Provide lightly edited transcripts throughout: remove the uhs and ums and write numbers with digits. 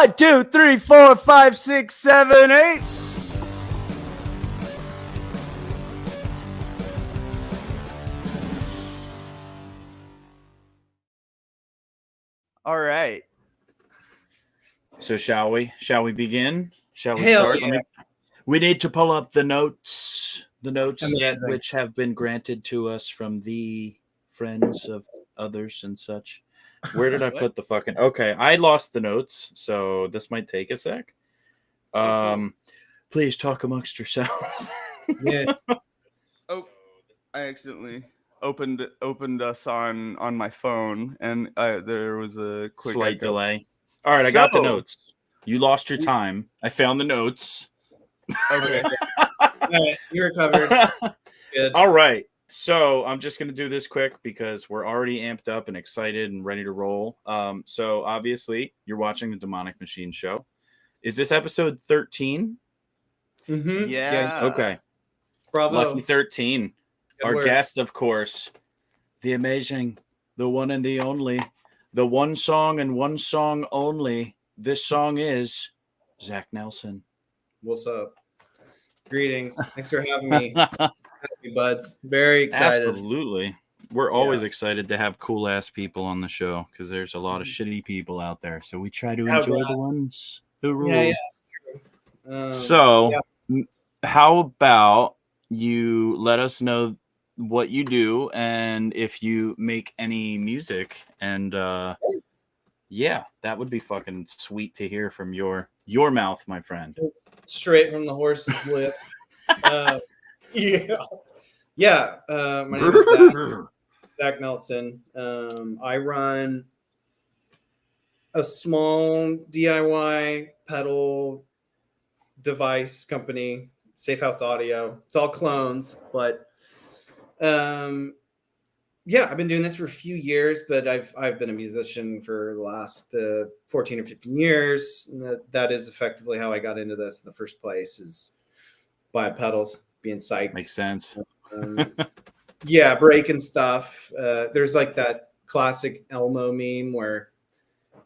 1, 2, 3, 4, 5, 6, 7, 8. All right. So shall we? Shall we begin? Shall we Hell start? yeah. We need to pull up the notes. The notes Amazing. which have been granted to us from the friends of others and such. Where did I put the fucking? Okay, I lost the notes, so this might take a sec. Please talk amongst yourselves. Yeah. Oh, I accidentally opened us on my phone, and there was a quick Slight echo. delay. All right, I got the So- notes. You lost your time. I found the notes. Okay. All right, you recovered. Good. All right. So I'm just going to do this quick because we're already amped up and excited and ready to roll. So obviously, you're watching the Demonic Machine Show. Is this episode 13? Mm-hmm. Yeah. Okay. Bravo. Lucky 13. Good Our work. guest, of course, the amazing, the one and the only, the one song and one song only. This song is Zach Nelson. What's up? Greetings. Thanks for having me. Happy buds. Very excited. Absolutely. We're always excited to have cool ass people on the show because there's a lot of shitty people out there. So we try to enjoy the ones who rule. Yeah. True. So, how about you let us know what you do and if you make any music? And yeah, that would be fucking sweet to hear from your mouth, my friend. Straight from the horse's lip. Yeah. My name is Zach Nelson. I run a small DIY pedal device company, Safe House Audio. It's all clones, but I've been doing this for a few years, but I've been a musician for the last 14 or 15 years. And that is effectively how I got into this in the first place, is buying pedals, being psyched. Makes sense. Breaking stuff. There's like that classic Elmo meme where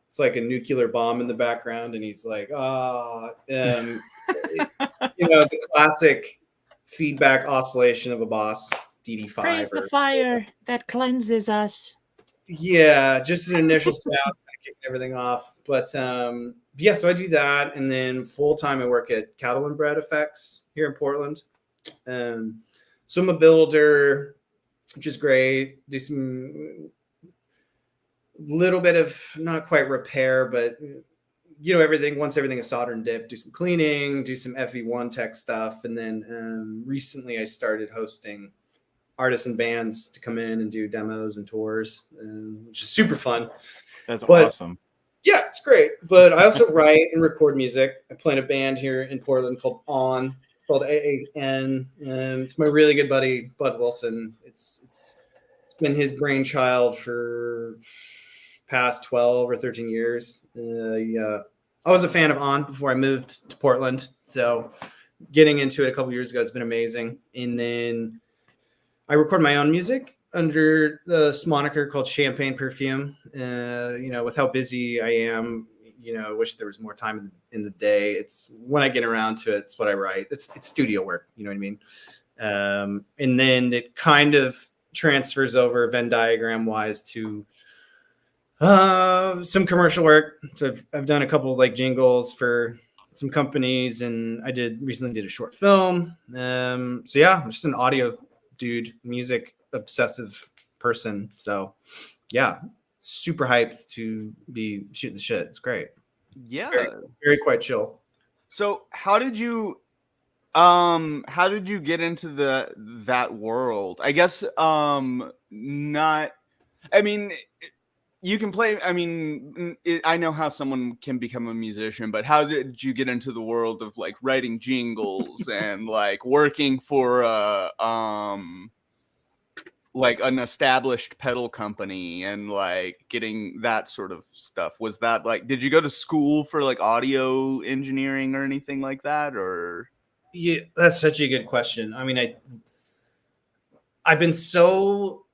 it's like a nuclear bomb in the background, and he's like, the classic feedback oscillation of a Boss DD5. Praise the fire that cleanses us. Yeah, just an initial sound, kind of kicking everything off. But so I do that, and then full time I work at Cattle and Bread Effects here in Portland. So I'm a builder, which is great. Do some little bit of not quite repair, but everything. Once everything is soldered and dipped, do some cleaning, do some FV1 tech stuff, and then recently I started hosting artists and bands to come in and do demos and tours, which is super fun. That's awesome. Yeah, it's great. But I also write and record music. I play in a band here in Portland called On. It's called AAN. It's my really good buddy Bud Wilson. It's been his brainchild for past 12 or 13 years. I was a fan of On before I moved to Portland, so getting into it a couple years ago has been amazing. And then I record my own music under this moniker called Champagne Perfume. With how busy I am, I wish there was more time in the day. It's when I get around to it, it's what I write. It's studio work, you know what I mean? And then it kind of transfers over Venn diagram wise to some commercial work. So I've done a couple of like jingles for some companies, and I recently did a short film. I'm just an audio dude, music obsessive person. So super hyped to be shooting the shit. It's great. Yeah. Very, very quite chill. So how did you get into that world? I guess you can play. I know how someone can become a musician, but how did you get into the world of like writing jingles and like working for like an established pedal company and like getting that sort of stuff? Was that like, did you go to school for like audio engineering or anything like that? Or yeah, that's such a good question. I mean, I've been so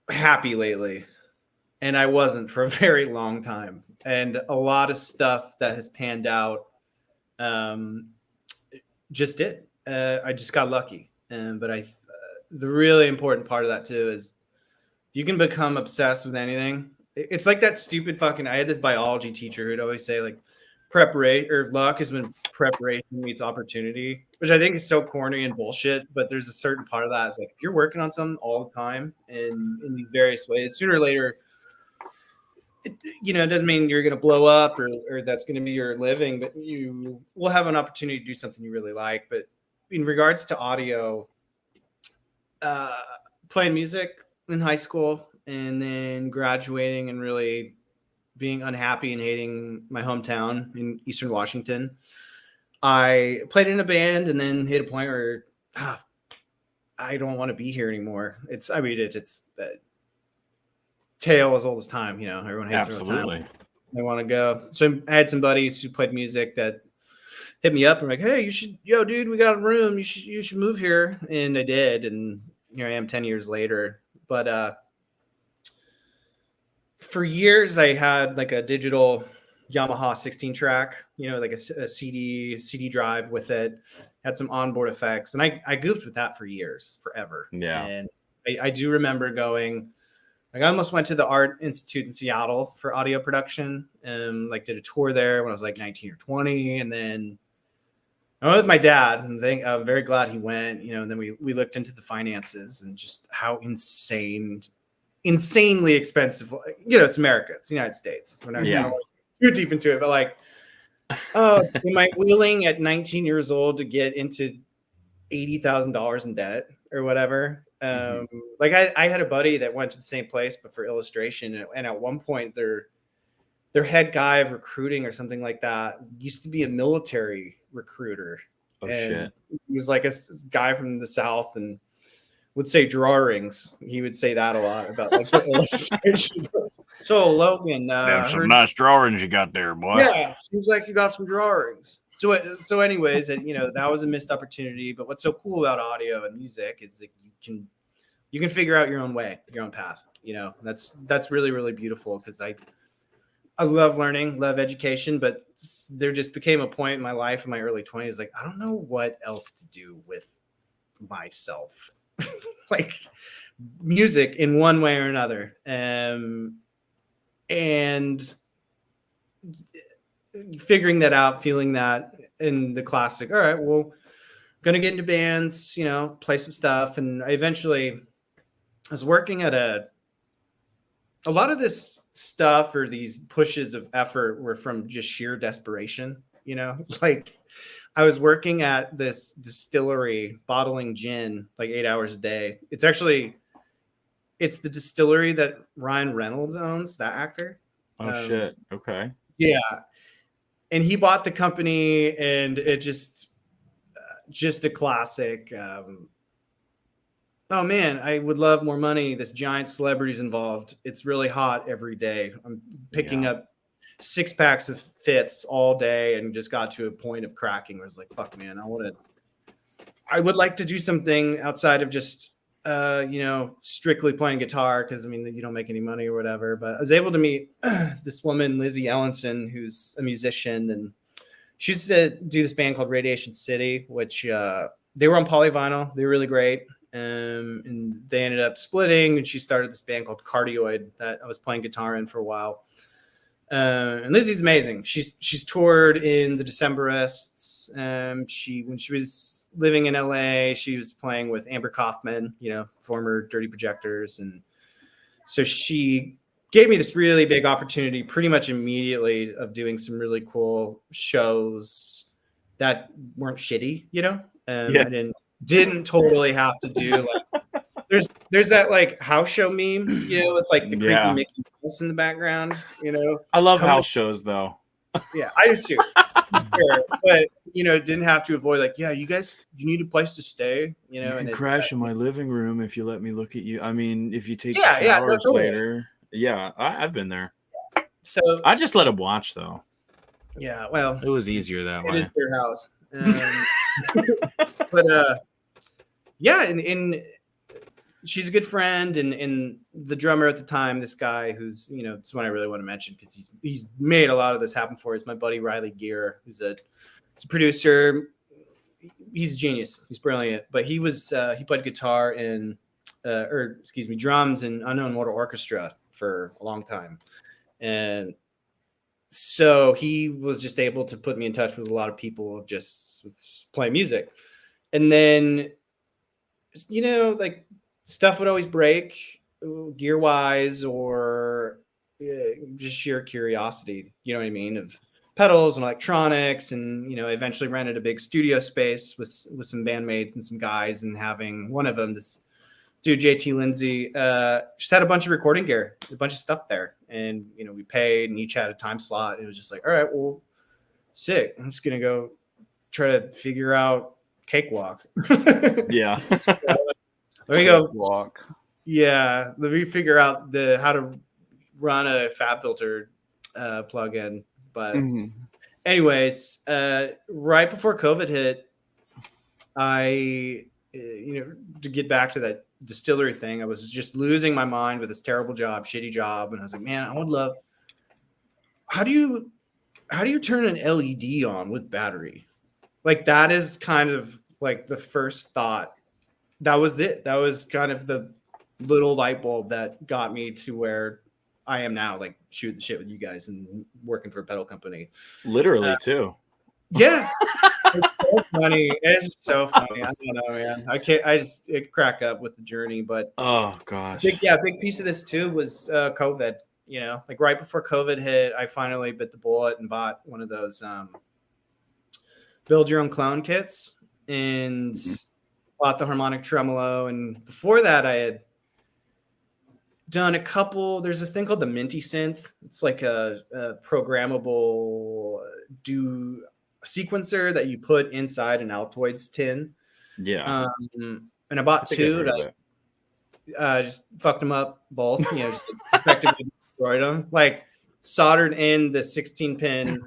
happy lately and I wasn't for a very long time. And a lot of stuff that has panned out just did. I just got lucky. But the really important part of that too is you can become obsessed with anything. It's like that stupid fucking. I had this biology teacher who'd always say like, preparation or luck is when preparation meets opportunity, which I think is so corny and bullshit. But there's a certain part of that. It's like if you're working on something all the time and in these various ways, sooner or later, it doesn't mean you're going to blow up or that's going to be your living, but you will have an opportunity to do something you really like. But in regards to audio, playing music in high school and then graduating and really being unhappy and hating my hometown in Eastern Washington, I played in a band and then hit a point where I don't want to be here anymore. It's that tale as old as time. Everyone hates their own time. They want to go. So I had some buddies who played music that hit me up and were like, hey, dude, we got a room. You should move here. And I did. And here I am 10 years later. But for years I had like a digital Yamaha 16 track, like a CD drive with it, had some onboard effects. And I goofed with that for years, forever. Yeah. And I do remember going, like I almost went to the Art Institute in Seattle for audio production and like did a tour there when I was like 19 or 20. And then I went with my dad and I'm very glad he went, and then we looked into the finances and just how insanely expensive, it's America, it's the United States. We're not going too deep into it, but like, am I willing at 19 years old to get into $80,000 in debt or whatever? Like I had a buddy that went to the same place, but for illustration. And at one point their head guy of recruiting or something like that used to be a military recruiter. Oh, and shit. He was like a guy from the South and would say drawings. He would say that a lot about like the illustration. So Logan, some nice drawings you got there, boy. Yeah, seems like you got some drawings. So anyways, that was a missed opportunity. But what's so cool about audio and music is that you can figure out your own way, your own path. That's really, really beautiful because I love learning, love education, but there just became a point in my life in my early 20s, like I don't know what else to do with myself, like music in one way or another, and figuring that out, feeling that in the classic. All right, well, gonna get into bands, play some stuff, and I was working at a lot of this stuff or these pushes of effort were from just sheer desperation, like I was working at this distillery bottling gin like 8 hours a day. It's the distillery that Ryan Reynolds owns, that actor. Oh, shit. Okay. Yeah. And he bought the company and it just a classic. Oh man, I would love more money. This giant celebrity's involved. It's really hot every day. I'm picking up 6 packs of Fits all day and just got to a point of cracking where I was like, fuck man, I would like to do something outside of just, strictly playing guitar. Cause you don't make any money or whatever, but I was able to meet this woman, Lizzie Ellenson, who's a musician. And she used to do this band called Radiation City, which, they were on Polyvinyl. They were really great. And they ended up splitting and she started this band called Cardioid that I was playing guitar in for a while. And Lizzie's amazing. She's toured in the Decemberists. When she was living in LA, she was playing with Amber Kaufman, former Dirty Projectors. And so she gave me this really big opportunity pretty much immediately of doing some really cool shows that weren't shitty, and didn't totally have to do like there's that like house show meme, with like the creepy Mickey Mouse in the background, I love house shows though. Yeah, I do too. Sure. But didn't have to avoid like, yeah, you guys, you need a place to stay, You and can crash in my living room if you let me look at you. I mean, if you take showers totally. Later. Yeah, I've been there. So I just let him watch though. Yeah, well, it was easier that way. It is their house. But yeah, in she's a good friend, and the drummer at the time, this guy who's, you know, it's one I really want to mention because he's made a lot of this happen for us. My buddy Riley Gear, he's a producer. He's a genius. He's brilliant. But he played guitar in, drums in Unknown Mortal Orchestra for a long time, and so he was just able to put me in touch with a lot of people of just playing music, and then, you know, like stuff would always break gear wise or just sheer curiosity, you know what I mean, of pedals and electronics. And, you know, eventually rented a big studio space with some bandmates and some guys, and having one of them, this dude, JT Lindsay, just had a bunch of recording gear, a bunch of stuff there. And, you know, we paid and each had a time slot. It was just like, all right, well, sick. I'm just going to go try to figure out Cakewalk. Yeah. Let me go walk. Yeah, let me figure out how to run a FabFilter plugin. But anyways, right before COVID hit, I, you know, to get back to that distillery thing, I was just losing my mind with this terrible job, shitty job, and I was like, man, I would love. How do you turn an LED on with battery? Like, that is kind of like the first thought. That was it. That was kind of the little light bulb that got me to where I am now, like shooting the shit with you guys and working for a pedal company. Literally too. Yeah. It's so funny. It's so funny. I don't know, man. It crack up with the journey, but oh gosh. Big piece of this too was COVID. You know, like right before COVID hit, I finally bit the bullet and bought one of those build your own clone kits, and bought the harmonic tremolo. And before that, I had done a couple. There's this thing called the Minty Synth. It's like a programmable sequencer that you put inside an Altoids tin. Yeah. And I bought two. Just fucked them up both. You know, just effectively destroyed them. Like soldered in the 16-pin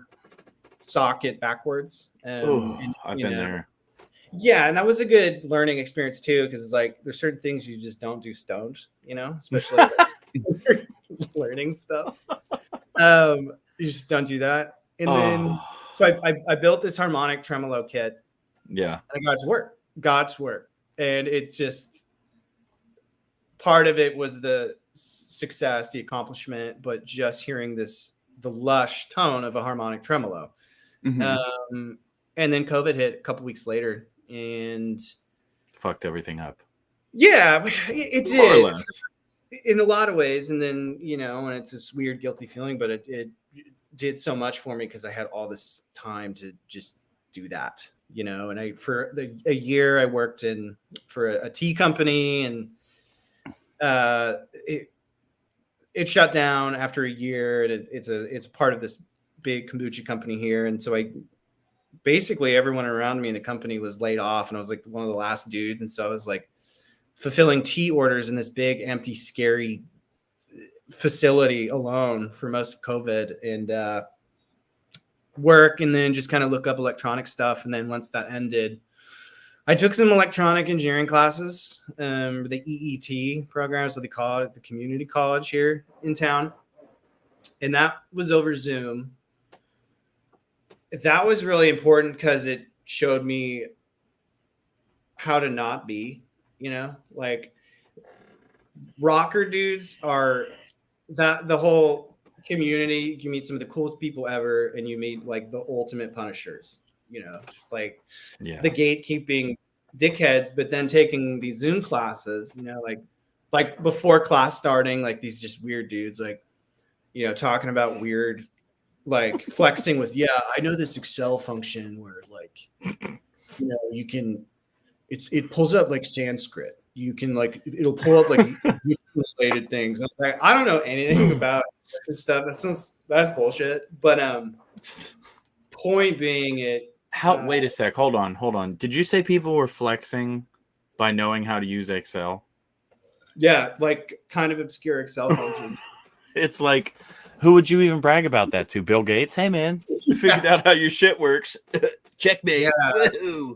socket backwards. I've been there. Yeah, and that was a good learning experience too, because it's like there's certain things you just don't do stoned, you know, especially learning stuff. You just don't do that. And then so I built this harmonic tremolo kit. Yeah. And I got to work. And it just, part of it was the success, the accomplishment, but just hearing the lush tone of a harmonic tremolo. And then COVID hit a couple weeks later and fucked everything up. Yeah, it did. More or less. In a lot of ways. And then, you know, and it's this weird guilty feeling, but it did so much for me because I had all this time to just do that, you know. And for a year I worked for a tea company, and it shut down after a year. And it's part of this big kombucha company here. And so basically everyone around me in the company was laid off, and I was like one of the last dudes. And so I was like fulfilling tea orders in this big, empty, scary facility alone for most of COVID, and work, and then just kind of look up electronic stuff. And then once that ended, I took some electronic engineering classes, the EET programs, what they call it, at the community college here in town. And that was over Zoom. That was really important because it showed me how to not be, you know, like rocker dudes are the whole community. You meet some of the coolest people ever, and you meet like the ultimate punishers, you know, just like the gatekeeping dickheads, but then taking these Zoom classes, you know, like before class starting, like these just weird dudes, like, you know, talking about weird, like flexing with, yeah, I know this Excel function where like, you know, you can, it pulls up like Sanskrit. You can like, it'll pull up like related things. I was like, I don't know anything about this stuff. That's bullshit. But point being, wait a sec. Hold on. Did you say people were flexing by knowing how to use Excel? Yeah, like kind of obscure Excel function. It's like, who would you even brag about that to? Bill Gates? Hey man, you figured out how your shit works. Checkmate. Yeah.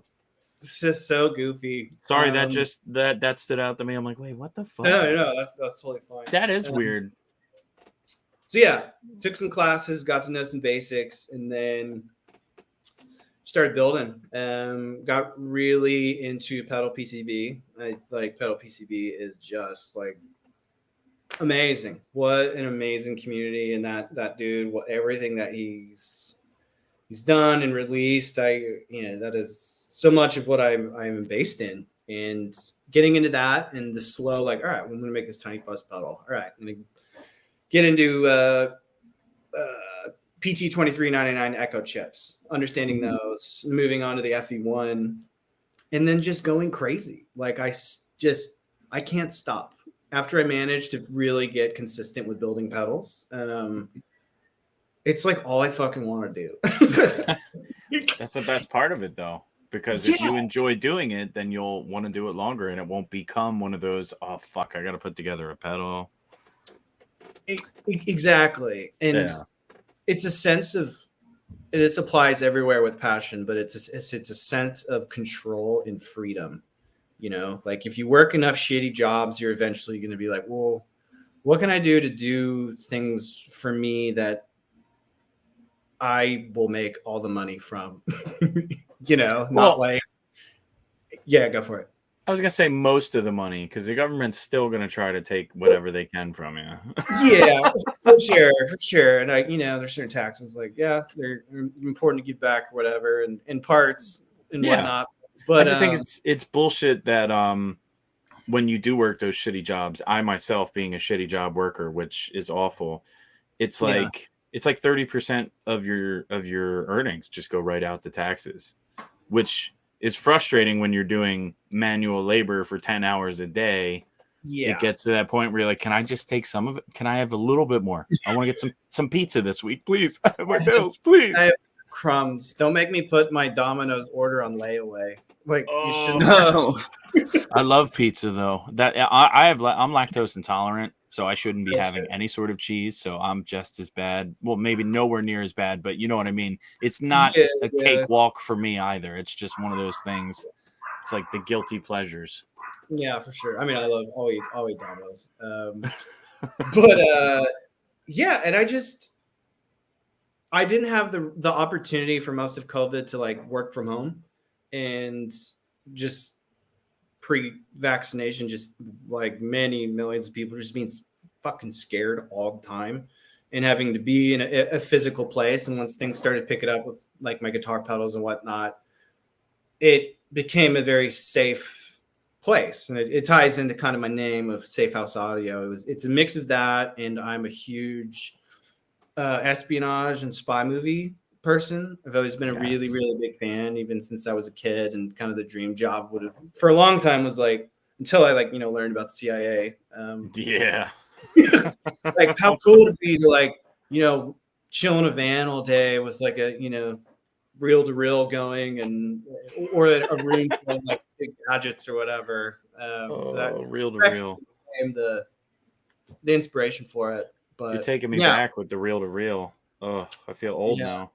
It's just so goofy. Sorry, that stood out to me. I'm like, wait, what the fuck? No, that's totally fine. That is weird. So yeah, took some classes, got to know some basics, and then started building. Got really into pedal PCB. I like pedal PCB is just like amazing. What an amazing community, and that dude, everything that he's done and released, that is so much of what I'm based in. And getting into that and the slow, like, all right, I'm gonna make this tiny fuzz pedal. All right, I'm gonna get into PT2399 Echo chips, understanding those, moving on to the FE1, and then just going crazy. Like I can't stop. After I managed to really get consistent with building pedals, it's like all I fucking want to do. That's the best part of it, though, because if you enjoy doing it, then you'll want to do it longer, and it won't become one of those, oh fuck, I got to put together a pedal. Exactly. And it's a sense of, this applies everywhere with passion, but it's a sense of control and freedom. You know, like if you work enough shitty jobs, you're eventually going to be like, well, what can I do to do things for me that I will make all the money from? Go for it. I was going to say most of the money, because the government's still going to try to take whatever they can from you. Yeah, for sure. And there's certain taxes they're important to give back or whatever, and parts and whatnot. But I just think it's bullshit that when you do work those shitty jobs, I myself being a shitty job worker, which is awful, it's like 30% of your earnings just go right out to taxes, which is frustrating when you're doing manual labor for 10 hours a day. Yeah. It gets to that point where you're like, can I just take some of it? Can I have a little bit more? I want to get some pizza this week, please. I have my bills, please. I have crumbs. Don't make me put my Domino's order on layaway. Like, you should know. I love pizza though. I'm lactose intolerant, so I shouldn't be having any sort of cheese. So I'm just as bad. Well, maybe nowhere near as bad, but you know what I mean. It's not a cakewalk for me either. It's just one of those things. It's like the guilty pleasures. Yeah, for sure. I mean, I'll eat Domino's. And I didn't have the opportunity for most of COVID to like work from home, and just pre-vaccination, just like many millions of people just being fucking scared all the time and having to be in a physical place. And once things started picking up with like my guitar pedals and whatnot, it became a very safe place. And it ties into kind of my name of Safe House Audio. It's a mix of that, and I'm a huge espionage and spy movie person. I've always been a really, really big fan, even since I was a kid, and kind of the dream job would have for a long time was like, until I learned about the CIA. Like how cool would it be to chill in a van all day with like a reel to reel going, or a room full of like stick gadgets or whatever. So that reel to reel became the inspiration for it. But you're taking me back with the reel to reel. Oh, I feel old now.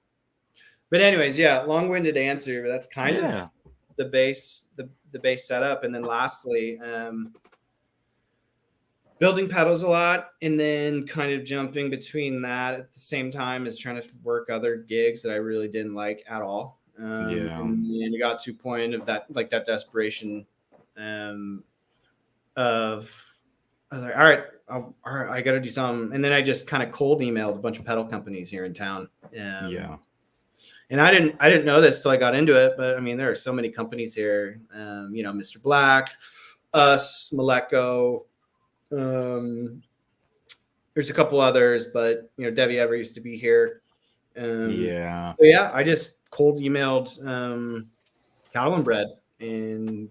But anyways, long-winded answer, but that's kind of the base setup. And then lastly, building pedals a lot, and then kind of jumping between that at the same time as trying to work other gigs that I really didn't like at all. And it got to a point of that desperation of I was like, all right, I got to do something. And then I just kind of cold emailed a bunch of pedal companies here in town. And I didn't know this till I got into it, but I mean, there are so many companies here, Mr. Black, us, Maleko. There's a couple others, but Debbie Ever used to be here. I just cold emailed Cattle and Bread and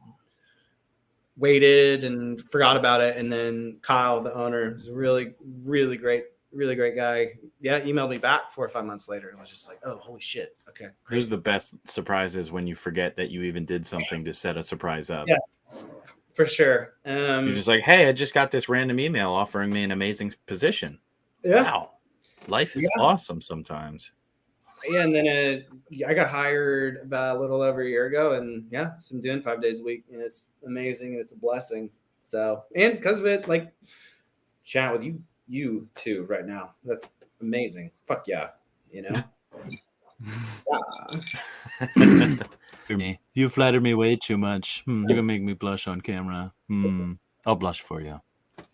waited and forgot about it. And then Kyle, the owner, is a really, really great guy. Yeah, emailed me back 4 or 5 months later, and I was just like, oh, holy shit. Okay. There's the best surprises when you forget that you even did something to set a surprise up. Yeah, for sure. You're just like, hey, I just got this random email offering me an amazing position. Yeah. Wow. Life is awesome sometimes. yeah, and then I got hired about a little over a year ago, and yeah, so I'm doing 5 days a week, and it's amazing and it's a blessing. So, and because of it, like chat with you two right now, that's amazing. Fuck yeah, you know. You flatter me way too much. You're gonna make me blush on camera. I'll blush for you.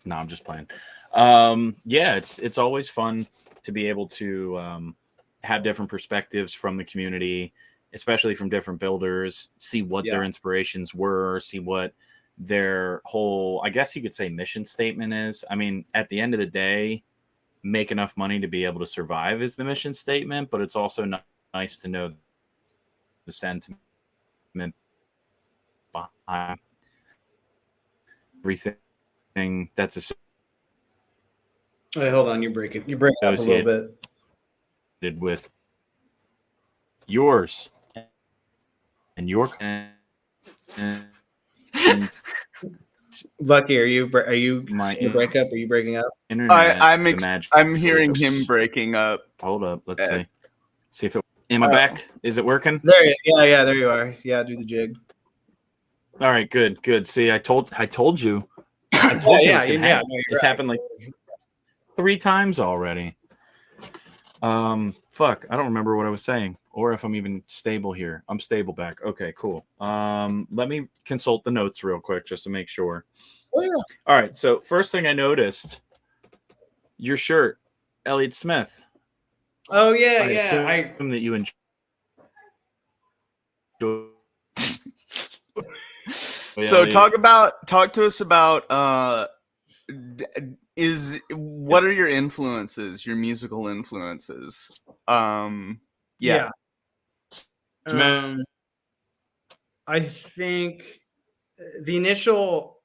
No, I'm just playing. Yeah, it's always fun to be able to have different perspectives from the community, especially from different builders, see what their inspirations were, see what their whole, I guess you could say, mission statement is. I mean, at the end of the day, make enough money to be able to survive is the mission statement, but it's also nice to know the sentiment behind everything that's Hey, hold on, you're breaking up a little bit. with yours and your Lucky, are you My break up? Are you breaking up? internet. I'm hearing him breaking up. Hold up, let's see if it. Am I back? Is it working? There, yeah, there you are. Yeah, do the jig. All right, good. See, I told you. I told you it's happened like 3 times already. Fuck, I don't remember what I was saying or if I'm even stable here. I'm stable back. Okay, cool. Let me consult the notes real quick just to make sure. Oh, yeah. All right, so first thing I noticed, your shirt, Elliott Smith. Oh yeah, I assume that you enjoy. So talk to us about what are your influences, your musical influences? Yeah. I think the initial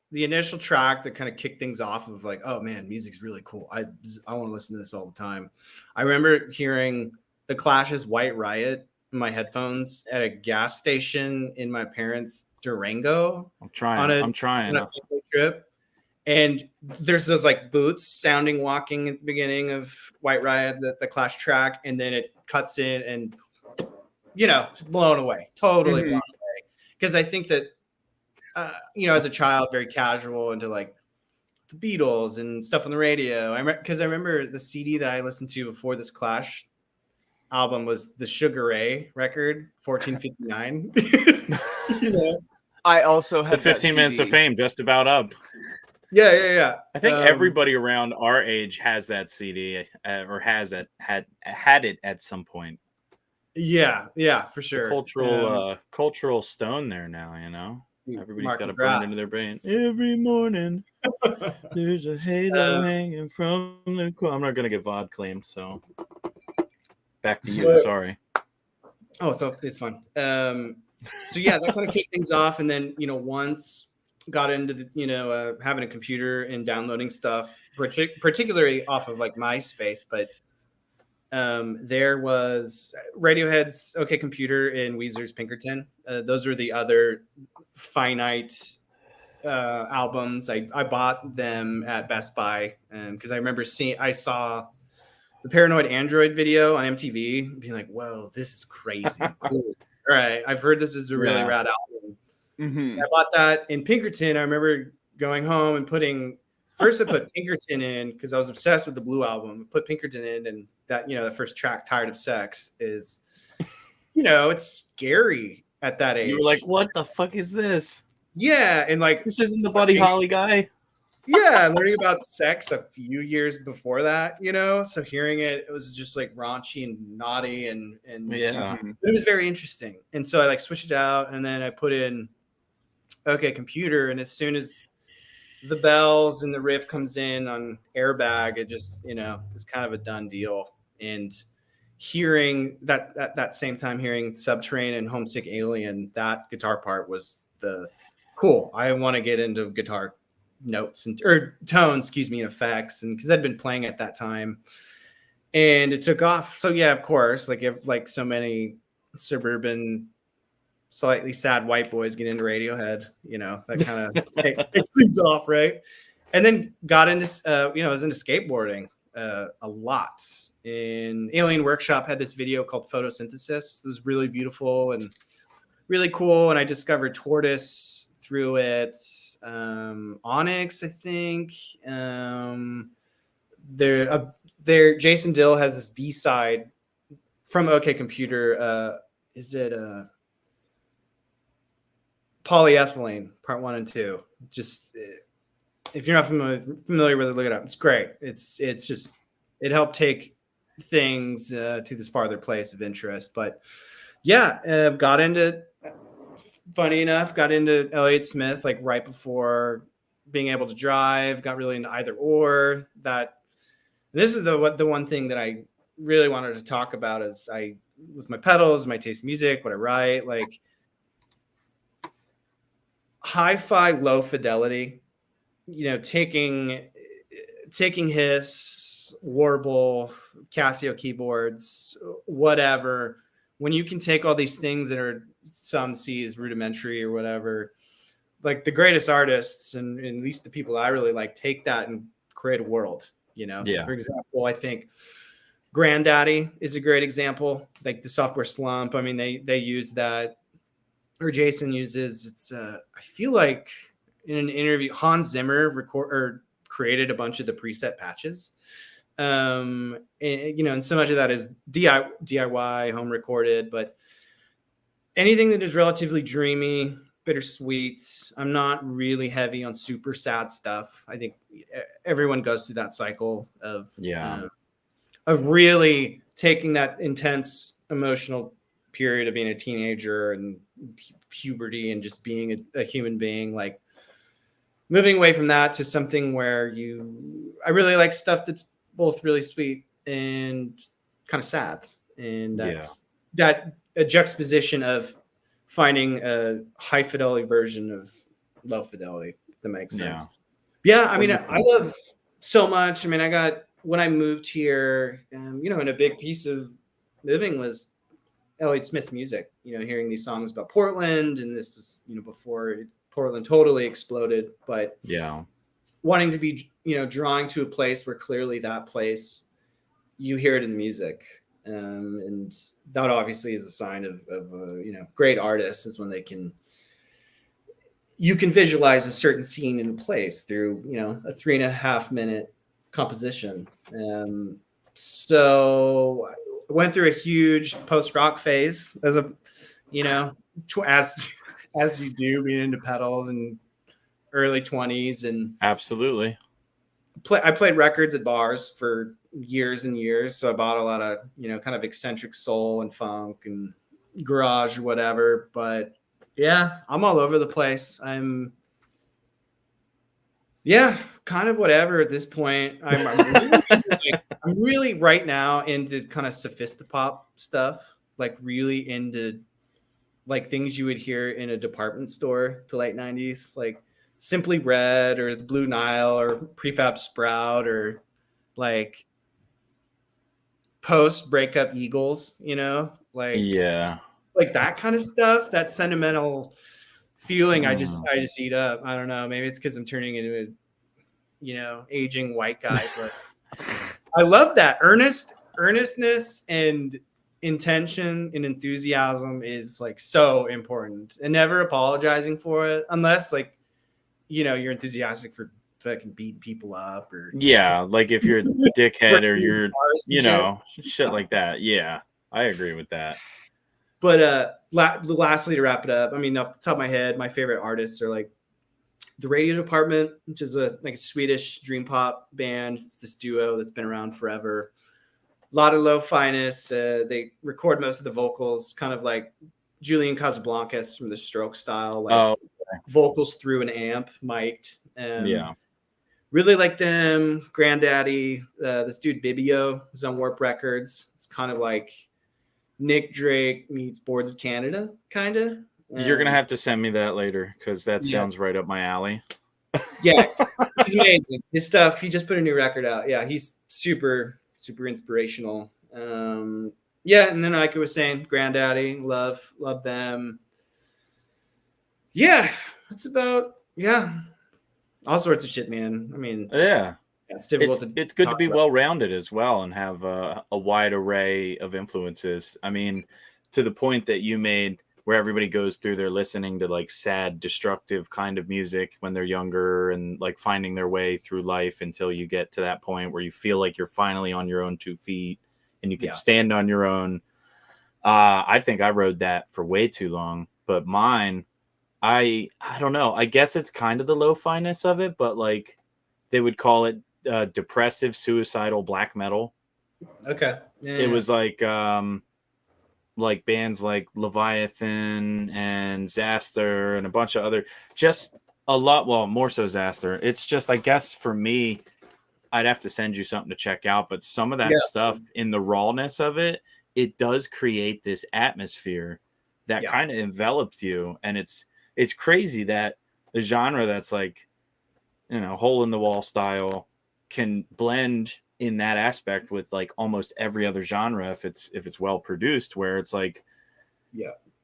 track that kind of kicked things off of like, oh man, music's really cool. I want to listen to this all the time. I remember hearing the Clash's White Riot in my headphones at a gas station in my parents' Durango. I'm trying on a trip. And there's those like boots sounding walking at the beginning of White Riot, the Clash track, and then it cuts in and blown away, totally blown away. Because I think that as a child, very casual into like the Beatles and stuff on the radio. Because I remember the CD that I listened to before this Clash album was the Sugar Ray record, 1459. I also had the 15 Minutes of Fame just about up. Yeah. I think everybody around our age has that CD or had it at some point. Yeah, for sure. Cultural stone there now, Everybody's got to burn into their brain. Every morning there's a halo hanging from the I'm not gonna get VOD claimed, so back to you. Sorry. Oh, it's fun. So yeah, that kind of kicked things off, and then once got into the having a computer and downloading stuff, particularly off of like MySpace, but there was Radiohead's OK Computer and Weezer's Pinkerton. Those were the other finite albums. I bought them at Best Buy because I remember I saw the Paranoid Android video on MTV, being like, "Whoa, this is crazy, cool." All right, I've heard this is a really rad album. Mm-hmm. I bought that in Pinkerton. I remember going home and I put Pinkerton in because I was obsessed with the Blue album. I put Pinkerton in, and that the first track, "Tired of Sex," is it's scary at that age. You were like, "What the fuck is this?" Yeah, and like this isn't the Buddy Holly guy. Yeah, learning about sex a few years before that, so hearing it was just like raunchy and naughty and yeah, it was very interesting. And so I like switched it out, and then I put in OK Computer, and as soon as the bells and the riff comes in on Airbag, it just it's kind of a done deal. And hearing that same time hearing Subterranean and Homesick Alien, that guitar part was the cool. I want to get into guitar notes or tones, and effects, and because I'd been playing at that time, and it took off. So yeah, of course, like so many suburban, slightly sad white boys get into Radiohead, that kind of takes things off, right? And then got into I was into skateboarding a lot, And Alien Workshop had this video called Photosynthesis. It was really beautiful and really cool. And I discovered Tortoise through it. Onyx, I think. Jason Dill has this B-side from OK Computer. Is it Polyethylene Part 1 and 2? Just if you're not familiar with it, look it up. It's great. It's just it helped take things to this farther place of interest. But yeah, got into Elliott Smith like right before being able to drive. Got really into either or. This is the one thing that I really wanted to talk about is with my pedals, my taste in music, what I write, like hi-fi low fidelity, taking Hiss, Warble, Casio keyboards, whatever. When you can take all these things that are some see as rudimentary or whatever, like the greatest artists and at least the people I really like take that and create a world, Yeah. So for example, I think Grandaddy is a great example, like the Software Slump. I mean, they use that, or Jason uses. It's I feel like in an interview, Hans Zimmer created a bunch of the preset patches, and so much of that is DIY, home recorded. But anything that is relatively dreamy, bittersweet. I'm not really heavy on super sad stuff. I think everyone goes through that cycle of of really taking that intense emotional period of being a teenager and puberty and just being a human being, like moving away from that to something where I really like stuff that's both really sweet and kind of sad. And that's a juxtaposition of finding a high fidelity version of low fidelity, if that makes sense. Yeah. I mean, I love so much. I mean, when I moved here, and a big piece of moving was Elliott Smith's music, hearing these songs about Portland, and this was, before Portland totally exploded, but wanting to be, drawing to a place where clearly that place, you hear it in the music. And that obviously is a sign of great artists is when you can visualize a certain scene in a place through, a 3.5 minute composition. So I went through a huge post-rock phase as as you do, being into pedals and early 20s. And absolutely. I played records at bars for years and years. So I bought a lot of, kind of eccentric soul and funk and garage or whatever. But yeah, I'm all over the place. I'm kind of whatever at this point. I'm really right now into kind of sophistopop stuff, like really into like things you would hear in a department store the late 90s, like Simply Red or the Blue Nile or Prefab Sprout or like post breakup Eagles, like that kind of stuff, that sentimental feeling. I just eat up. I don't know. Maybe it's because I'm turning into a, aging white guy, but I love that earnestness and intention and enthusiasm is like so important, and never apologizing for it unless like, you're enthusiastic for fucking beating people up or like if you're a dickhead or you're shit like that. Yeah, I agree with that. But lastly, to wrap it up, I mean, off the top of my head, my favorite artists are like the Radio Department, which is a Swedish dream pop band. It's this duo that's been around forever. A lot of low fineness. They record most of the vocals, kind of like Julian Casablancas from the Stroke style, like vocals through an amp, mic'd. Really like them. Grandaddy, this dude Bibio, who's on Warp Records. It's kind of like Nick Drake meets Boards of Canada, kind of. You're gonna have to send me that later because that sounds right up my alley. Yeah, he's amazing. His stuff. He just put a new record out. Yeah, he's super, super inspirational. And then like I was saying, Grandaddy, love them. Yeah, that's about all sorts of shit, man. I mean, it's difficult to It's good to talk be about. well rounded as well and have a wide array of influences. I mean, to the point that you made, where everybody goes through their listening to like sad, destructive kind of music when they're younger and like finding their way through life until you get to that point where you feel like you're finally on your own 2 feet and you can stand on your own. I think I rode that for way too long, but mine, I don't know. I guess it's kind of the lo-fi-ness of it, but like they would call it depressive, suicidal black metal. Okay. It was like bands like Leviathan and Xasthur and a bunch of other, just a lot. Well, more so Xasthur. It's just, I guess for me, I'd have to send you something to check out, but some of that stuff in the rawness of it, it does create this atmosphere that kind of envelops you. And it's crazy that a genre that's like, you know, hole in the wall style can blend in that aspect with like almost every other genre if it's well produced, where it's like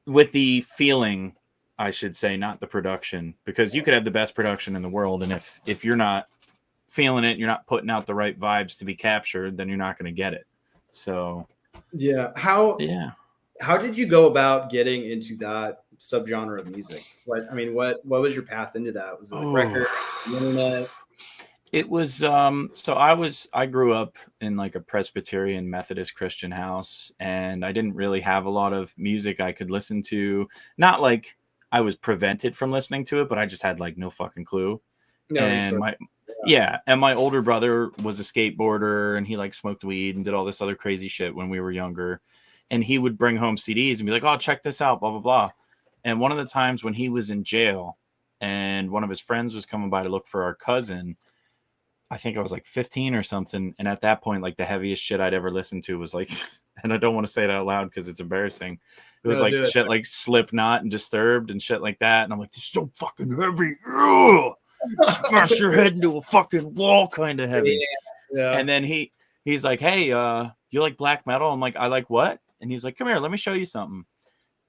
with the feeling, I should say, not the production, because you could have the best production in the world, and if you're not feeling it, you're not putting out the right vibes to be captured, then you're not going to get it. So how did you go about getting into that subgenre of music? What was your path into that? Was it like records, the internet? It was so I grew up in like a Presbyterian Methodist Christian house, and I didn't really have a lot of music I could listen to. Not like I was prevented from listening to it, but I just had like no fucking clue. And my older brother was a skateboarder, and he like smoked weed and did all this other crazy shit when we were younger. And he would bring home CDs and be like, "Oh, check this out, blah blah blah." And one of the times when he was in jail, and one of his friends was coming by to look for our cousin, I think I was like 15 or something. And at that point, like the heaviest shit I'd ever listened to was like, and I don't want to say it out loud because it's embarrassing. It was like shit like Slipknot and Disturbed and shit like that. And I'm like, this is so fucking heavy. Ugh! Smash your head into a fucking wall kind of heavy. Yeah. And then he's like, "Hey, you like black metal?" I'm like, "I like what?" And he's like, "Come here, let me show you something."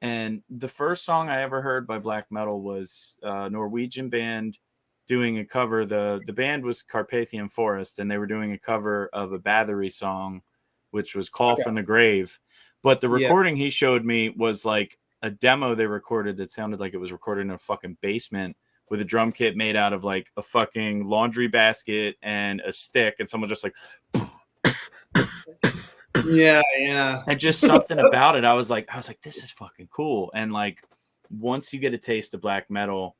And the first song I ever heard by black metal was a Norwegian band doing a cover. The band was Carpathian Forest, and they were doing a cover of a Bathory song, which was Call from the Grave. But the recording he showed me was like a demo they recorded that sounded like it was recorded in a fucking basement with a drum kit made out of like a fucking laundry basket and a stick, and someone just like and just something about it. I was like, this is fucking cool. And like, once you get a taste of black metal,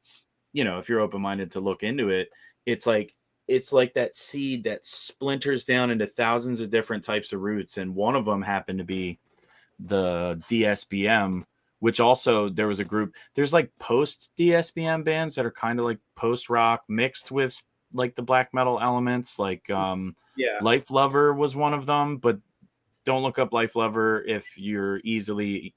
you know, if you're open-minded to look into it, it's like that seed that splinters down into thousands of different types of roots. And one of them happened to be the DSBM, which also there was a group, there's like post DSBM bands that are kind of like post rock mixed with like the black metal elements. Like Life Lover was one of them, but don't look up Life Lover if you're easily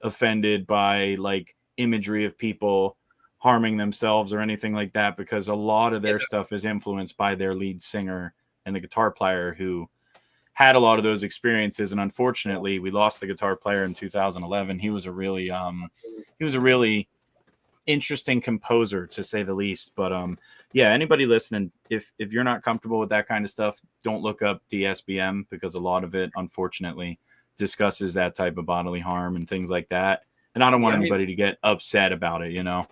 offended by like imagery of people harming themselves or anything like that, because a lot of their stuff is influenced by their lead singer and the guitar player who had a lot of those experiences. And unfortunately, we lost the guitar player in 2011. He was a really interesting composer, to say the least. But anybody listening, if you're not comfortable with that kind of stuff, don't look up DSBM, because a lot of it unfortunately discusses that type of bodily harm and things like that. And I don't want anybody to get upset about it, you know.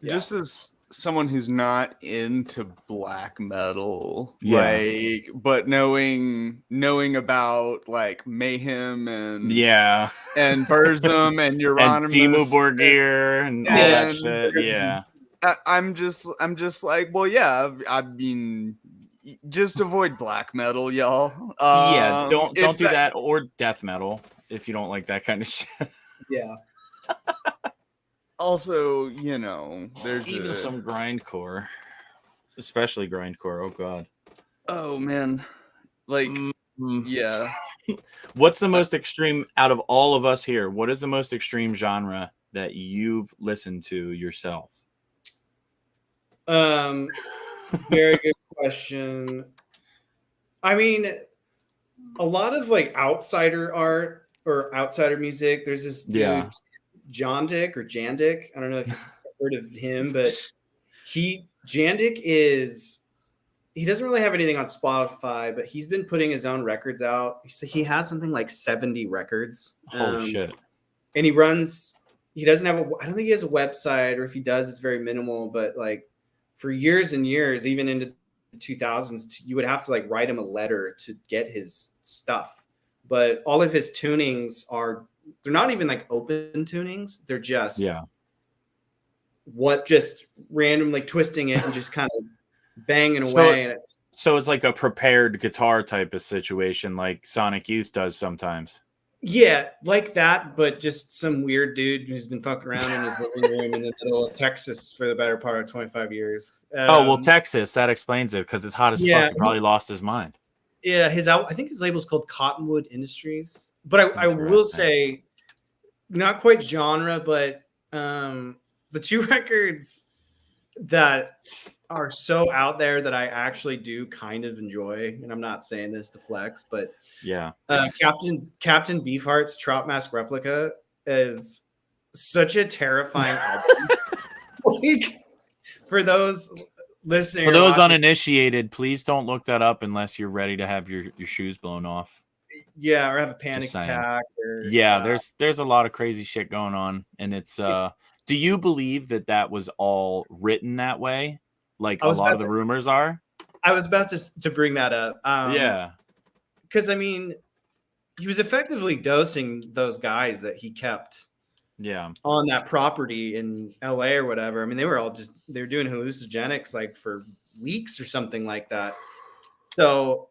Just as someone who's not into black metal, but knowing about like Mayhem and and Burzum and Euronymous and Dimmu Borgir and all that shit. I'm just like, well, I mean, just avoid black metal, y'all. Don't do that, or death metal if you don't like that kind of shit. Also, you know, there's even some grindcore, especially grindcore. Oh god. Oh man. Like What's the most extreme out of all of us here? What is the most extreme genre that you've listened to yourself? Very good question. I mean, a lot of like outsider art or outsider music. There's this dude, Jandik. I don't know if you've heard of him, but Jandik is he doesn't really have anything on Spotify, but he's been putting his own records out. So he has something like 70 records. Holy shit. And he doesn't have I don't think he has a website, or if he does, it's very minimal. But like for years and years, even into the 2000s, you would have to like write him a letter to get his stuff. But all of his tunings they're not even like open tunings. They're just just randomly twisting it and just kind of banging away. And so it's like a prepared guitar type of situation, like Sonic Youth does sometimes. Yeah, like that, but just some weird dude who's been fucking around in his living room in the middle of Texas for the better part of 25 years. Texas, that explains it, because it's hot as fuck. He probably lost his mind. Yeah, I think his label's called Cottonwood Industries. But I will say, not quite genre, but the two records that are so out there that I actually do kind of enjoy, and I'm not saying this to flex, but Captain Beefheart's Trout Mask Replica is such a terrifying album. Like, for those listening, for those uninitiated, please don't look that up unless you're ready to have your shoes blown off. Yeah, or have a panic attack. There's a lot of crazy shit going on, and it's do you believe that was all written that way? Like a lot of the rumors are? I was about to bring that up. Because I mean, he was effectively dosing those guys that he kept on that property in LA or whatever. I mean, they were doing hallucinogenics like for weeks or something like that. So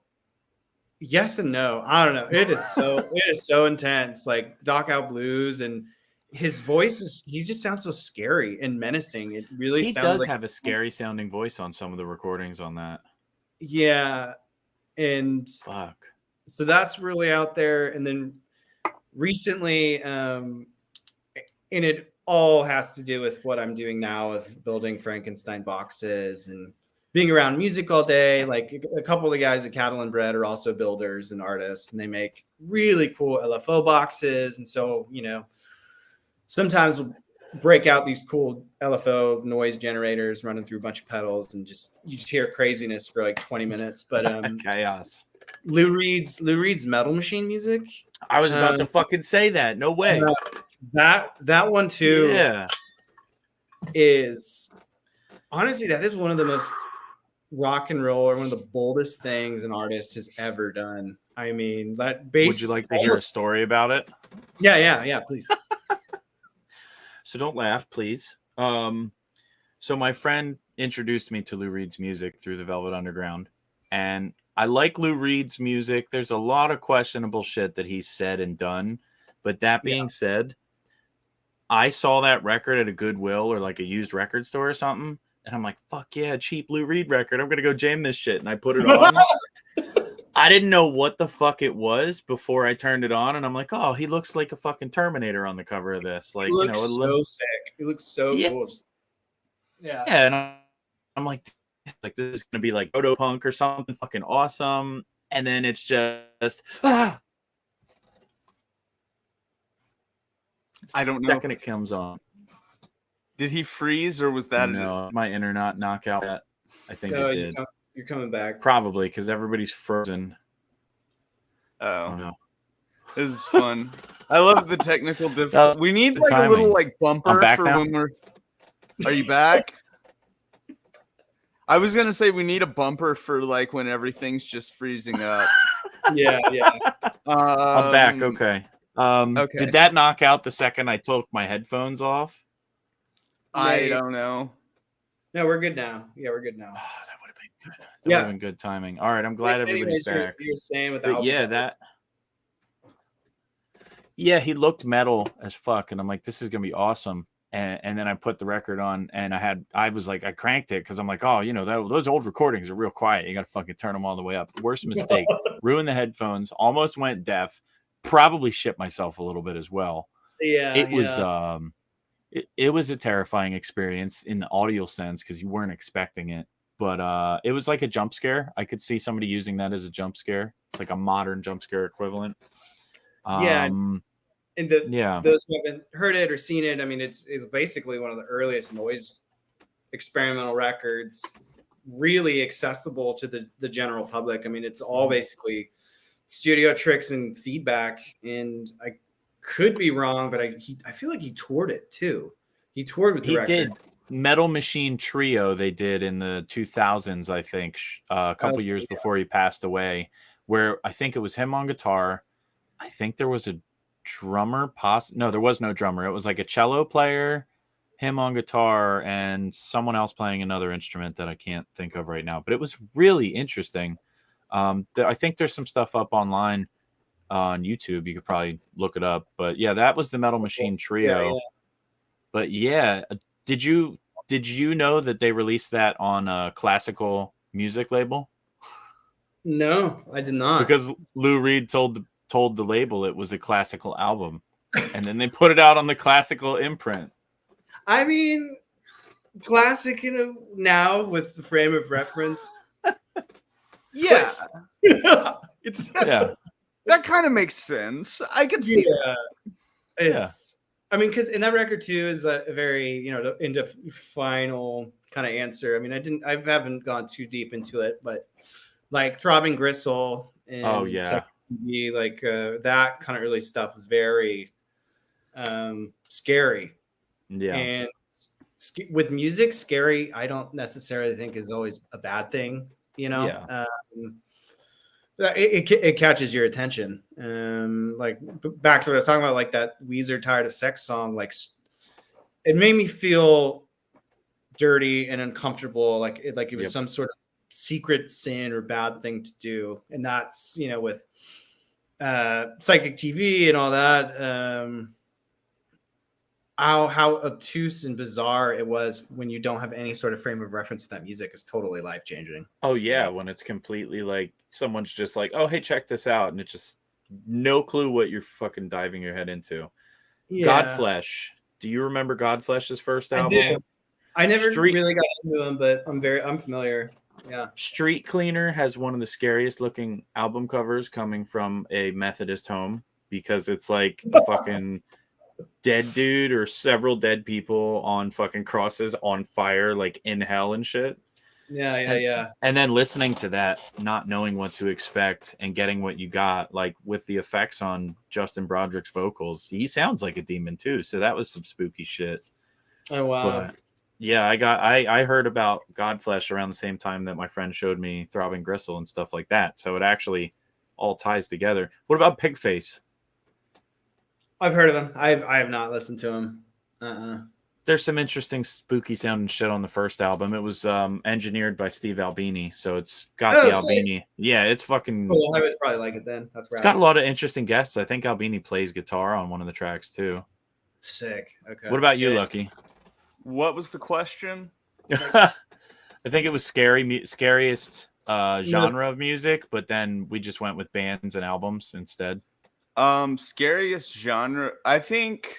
yes and no. I don't know. It is so intense. Like Doc Out Blues, and his voice he just sounds so scary and menacing. It really he does have a scary sounding voice on some of the recordings on that. Yeah. And fuck. So that's really out there. And then recently, and it all has to do with what I'm doing now with building Frankenstein boxes and being around music all day. Like a couple of the guys at Cattle and Bread are also builders and artists, and they make really cool LFO boxes. And so, sometimes we'll break out these cool LFO noise generators running through a bunch of pedals, and you just hear craziness for like 20 minutes. But chaos. Lou Reed's Metal Machine music. I was about to fucking say that. No way. That one too. Yeah. Is honestly, that is one of the most rock and roll, or one of the boldest things an artist has ever done. I mean, that bass. Would you like to hear a story about it? Yeah, please. So don't laugh, please. So my friend introduced me to Lou Reed's music through the Velvet Underground, and I like Lou Reed's music. There's a lot of questionable shit that he's said and done, but that being said, I saw that record at a Goodwill or like a used record store or something, and I'm like, fuck yeah, cheap Lou Reed record. I'm gonna go jam this shit, and I put it on. I didn't know what the fuck it was before I turned it on, and I'm like, oh, he looks like a fucking Terminator on the cover of this. Like, he looks so sick. He looks so cool. Yeah, and I'm like, this is gonna be like proto punk or something fucking awesome, and then it's just I don't know. Second it comes on. Did he freeze, or was that my internet knockout? I think it did. You're coming back. Probably because everybody's frozen. Oh no. This is fun. I love the technical difficulty. We need like a little like bumper for now? When we're. Are you back? I was gonna say we need a bumper for like when everything's just freezing up. Yeah. I'm back. Okay. Okay. Did that knock out the second I took my headphones off? I don't know. No, we're good now. Yeah, we're good now. Oh, that would have been good. That would have been good timing. All right, I'm glad everybody's back. You're saying without yeah, he looked metal as fuck, and I'm like, this is gonna be awesome. And then I put the record on, and I was like, I cranked it because I'm like, oh, those old recordings are real quiet. You got to fucking turn them all the way up. Worst mistake. Ruined the headphones. Almost went deaf. Probably shit myself a little bit as well. Yeah. It was it was a terrifying experience in the audio sense because you weren't expecting it. But it was like a jump scare. I could see somebody using that as a jump scare. It's like a modern jump scare equivalent. And those who haven't heard it or seen it, I mean, it's basically one of the earliest noise experimental records. really accessible to the general public. I mean, it's all basically studio tricks and feedback. And I could be wrong, but I feel like he toured it too. He toured with the record. Did. Metal Machine Trio they did in the 2000s, I think, a couple years before he passed away, where I think it was him on guitar. I think there was a drummer. No, there was no drummer. It was like a cello player, him on guitar, and someone else playing another instrument that I can't think of right now. But it was really interesting. I think there's some stuff up online on YouTube. You could probably look it up. But yeah, that was the Metal Machine Trio. Yeah. But yeah, did you know that they released that on a classical music label? No, I did not. Because Lou Reed told the label it was a classical album, and then they put it out on the classical imprint. I mean, classic, now with the frame of reference. Yeah. It's that kind of makes sense. I can see that. I mean, because in that record too is a very, into final kind of answer. I mean, I haven't gone too deep into it, but like Throbbing Gristle and like that kind of early stuff was very scary. Yeah. And with music, scary, I don't necessarily think is always a bad thing, Yeah. It catches your attention. Like back to what I was talking about, like that Weezer Tired of Sex song, like it made me feel dirty and uncomfortable. Like it was some sort of secret sin or bad thing to do. And that's, with Psychic TV and all that, how obtuse and bizarre it was when you don't have any sort of frame of reference to that music is totally life-changing. Oh yeah, when it's completely like someone's just like, oh hey, check this out, and it's just no clue what you're fucking diving your head into. Godflesh. Do you remember Godflesh's first album? I do. I never really got into them, but I'm familiar. Yeah. Street Cleaner has one of the scariest looking album covers coming from a Methodist home, because it's like a fucking dead dude or several dead people on fucking crosses on fire, like in hell and shit. Yeah. And then listening to that, not knowing what to expect, and getting what you got, like with the effects on Justin Broderick's vocals, he sounds like a demon too. So that was some spooky shit. Oh wow. But yeah, I heard about Godflesh around the same time that my friend showed me Throbbing Gristle and stuff like that. So it actually all ties together. What about Pigface? I've heard of him. I have not listened to him. There's some interesting spooky sounding shit on the first album. It was engineered by Steve Albini, so it's got the Albini. Yeah, it's fucking. Well, I would probably like it then. That's right. It's got a lot of interesting guests. I think Albini plays guitar on one of the tracks too. Sick. Okay. What about you, Lucky? What was the question? I think it was scariest genre of music, but then we just went with bands and albums instead. Scariest genre. I think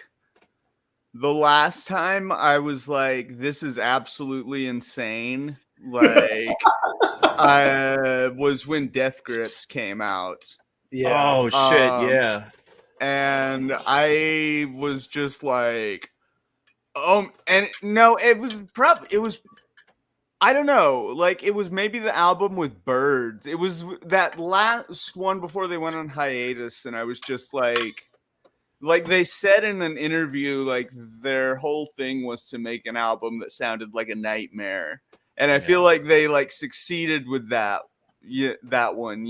the last time I was like, this is absolutely insane. Like, was when Death Grips came out. Yeah. Oh shit. Yeah. And I was just like, and no, it was I don't know. Like, it was maybe the album with Birds. It was that last one before they went on hiatus. And I was just like they said in an interview, like their whole thing was to make an album that sounded like a nightmare. And I feel like they like succeeded with that one,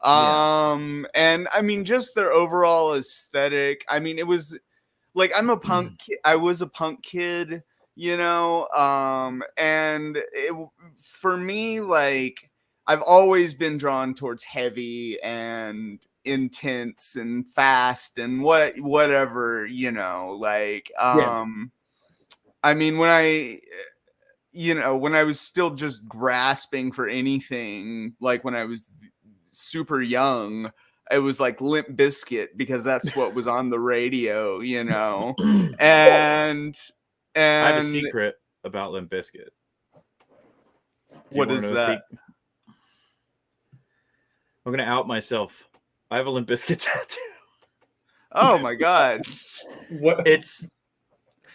And I mean, just their overall aesthetic. I mean, it was like, I'm a punk kid. I was a punk kid. And for me, like, I've always been drawn towards heavy and intense and fast and whatever, like, I mean, when I was still just grasping for anything, like when I was super young, it was like Limp Bizkit, because that's what was on the radio, and I have a secret about Limp Bizkit. What is that? I'm gonna out myself. I have a Limp Bizkit tattoo. Oh my god! What? It's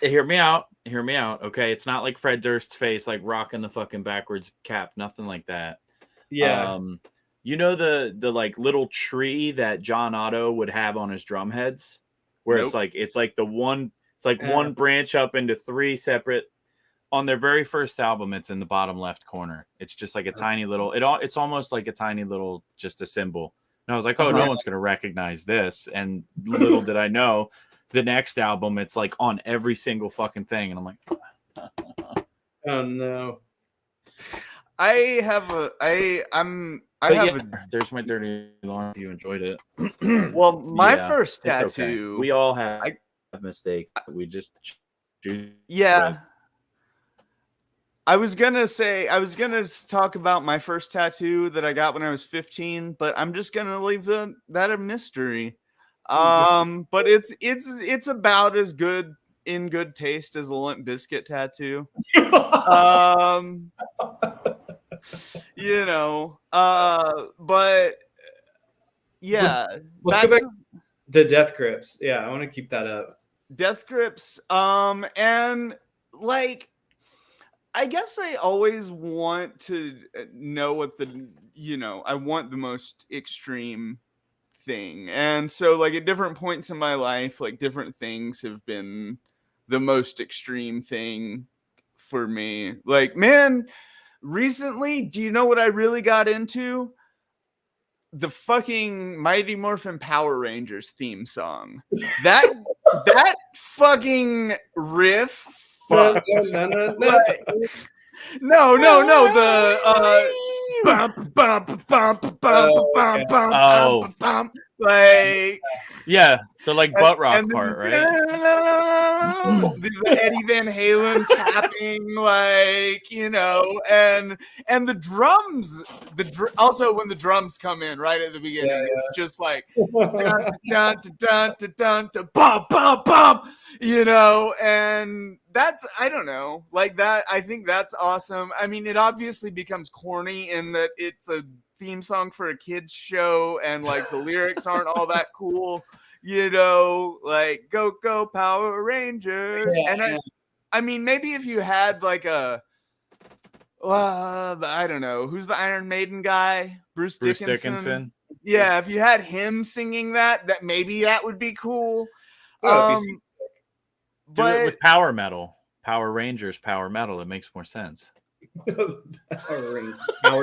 Hear me out. Hear me out. Okay, it's not like Fred Durst's face, like rocking the fucking backwards cap. Nothing like that. Yeah. You know the like little tree that John Otto would have on his drum heads, where Nope. it's like one branch up into 3 separate. On their very first album, it's in the bottom left corner. It's just like a tiny little. It's almost like a tiny little, just a symbol. And I was like, oh, no one's gonna recognize this. And little did I know, the next album, it's like on every single fucking thing, and I'm like, oh no. There's my dirty alarm. If you enjoyed it. Well, my first tattoo. Okay. We all have mistakes. We just choose. Yeah. With. I was gonna talk about my first tattoo that I got when I was 15, but I'm just gonna leave that a mystery. But it's about as good in good taste as a Limp Bizkit tattoo. You know, but yeah. Let's go back to Death Grips. Yeah, I want to keep that up. Death Grips. And like, I guess I always want to know what I want the most extreme thing. And so like at different points in my life, like different things have been the most extreme thing for me. Like, man, recently, do you know what I really got into? The fucking Mighty Morphin Power Rangers theme song. That fucking riff. No. The bump, bump, bump, bump, bump, bump, bump, like yeah, the like butt rock part, right? The Eddie Van Halen tapping, like, you know, and the drums, also when the drums come in right at the beginning, it's just like dun dun dun dun dun dun bump bump bump, you know, and that's, I don't know, like that. I think that's awesome. I mean, it obviously becomes corny in that it's a theme song for a kids show, and like the lyrics aren't all that cool, you know, like go Power Rangers. I mean, maybe if you had like I don't know, who's the Iron Maiden guy, Bruce Dickinson. Yeah, if you had him singing that maybe that would be cool. Do it with power metal. Power Rangers, power metal. It makes more sense. Power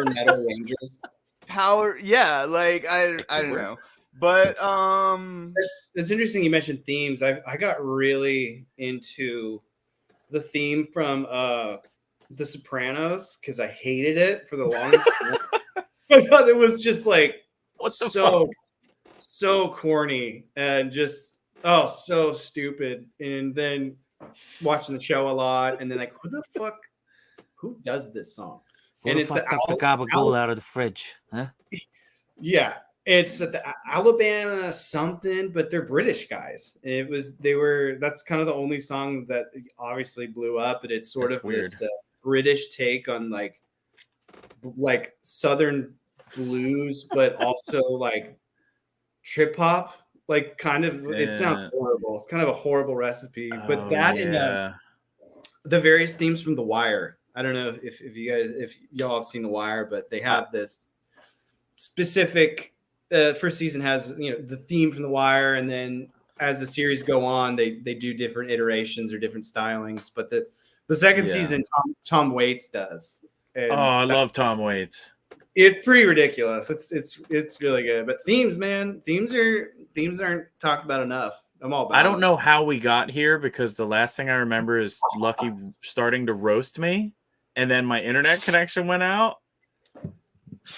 metal Rangers. Power, yeah. Like I don't know, but it's interesting you mentioned themes. I got really into the theme from The Sopranos because I hated it for the longest time. I thought it was just like so corny and just so stupid. And then watching the show a lot, and then like, who does this song? And it's the gabagool out of the fridge, huh? Yeah, it's at the Alabama something, but they're British guys. That's kind of the only song that obviously blew up, but it's sort of weird. This British take on like Southern blues, but also like trip hop. Like kind of, it sounds horrible. It's kind of a horrible recipe, but and the various themes from The Wire. I don't know if y'all have seen The Wire, but they have this specific first season has, you know, the theme from The Wire, and then as the series go on, they do different iterations or different stylings. But the second season, Tom Waits does. And I love Tom Waits. It's pretty ridiculous. It's really good. But themes, man, themes aren't talked about enough. I'm all about I don't know how we got here, because the last thing I remember is Lucky starting to roast me, and then my internet connection went out.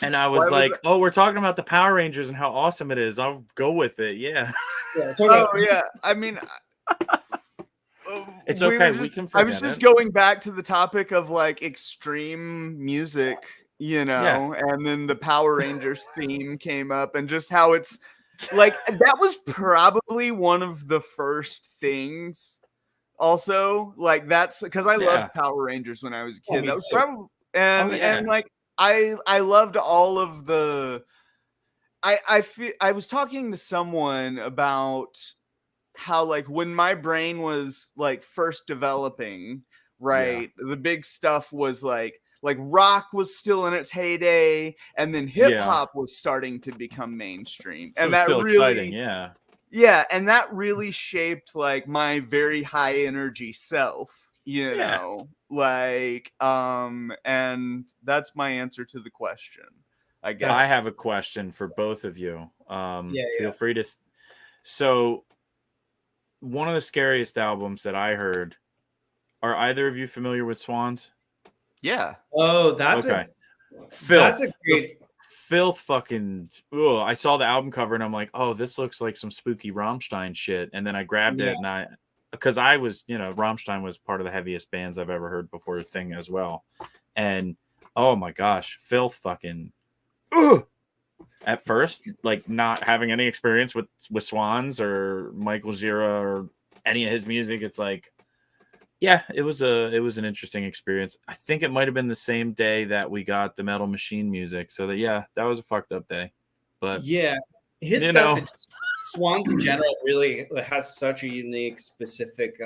And I was like, "Oh, we're talking about the Power Rangers and how awesome it is. I'll go with it." Yeah. Yeah. I mean, it's okay. I was just going back to the topic of like extreme music, you know, and then the Power Rangers theme came up, and just how it's like that was probably one of the first things. Also, like that's because I loved Power Rangers when I was a kid. That was probably and like I loved all of the. I was talking to someone about how like when my brain was like first developing, right? The big stuff was like rock was still in its heyday, and then hip hop was starting to become mainstream. So and that still really exciting, yeah. Yeah, and that really shaped like my very high energy self, you know. Like and that's my answer to the question. I guess. I have a question for both of you. Feel free to. So, one of the scariest albums that I heard. Are either of you familiar with Swans? Yeah. Oh, that's okay. That's a great. Filth fucking. Oh, I saw the album cover and I'm like, oh, this looks like some spooky Rammstein shit. And then I grabbed it and because I was, Rammstein was part of the heaviest bands I've ever heard before thing as well. And oh my gosh, Filth fucking. At first, like not having any experience with Swans or Michael Gira or any of his music, it's like, yeah, it was an interesting experience. I think it might have been the same day that we got the Metal Machine music, so that was a fucked up day. But his stuff, Swans in general, really has such a unique, specific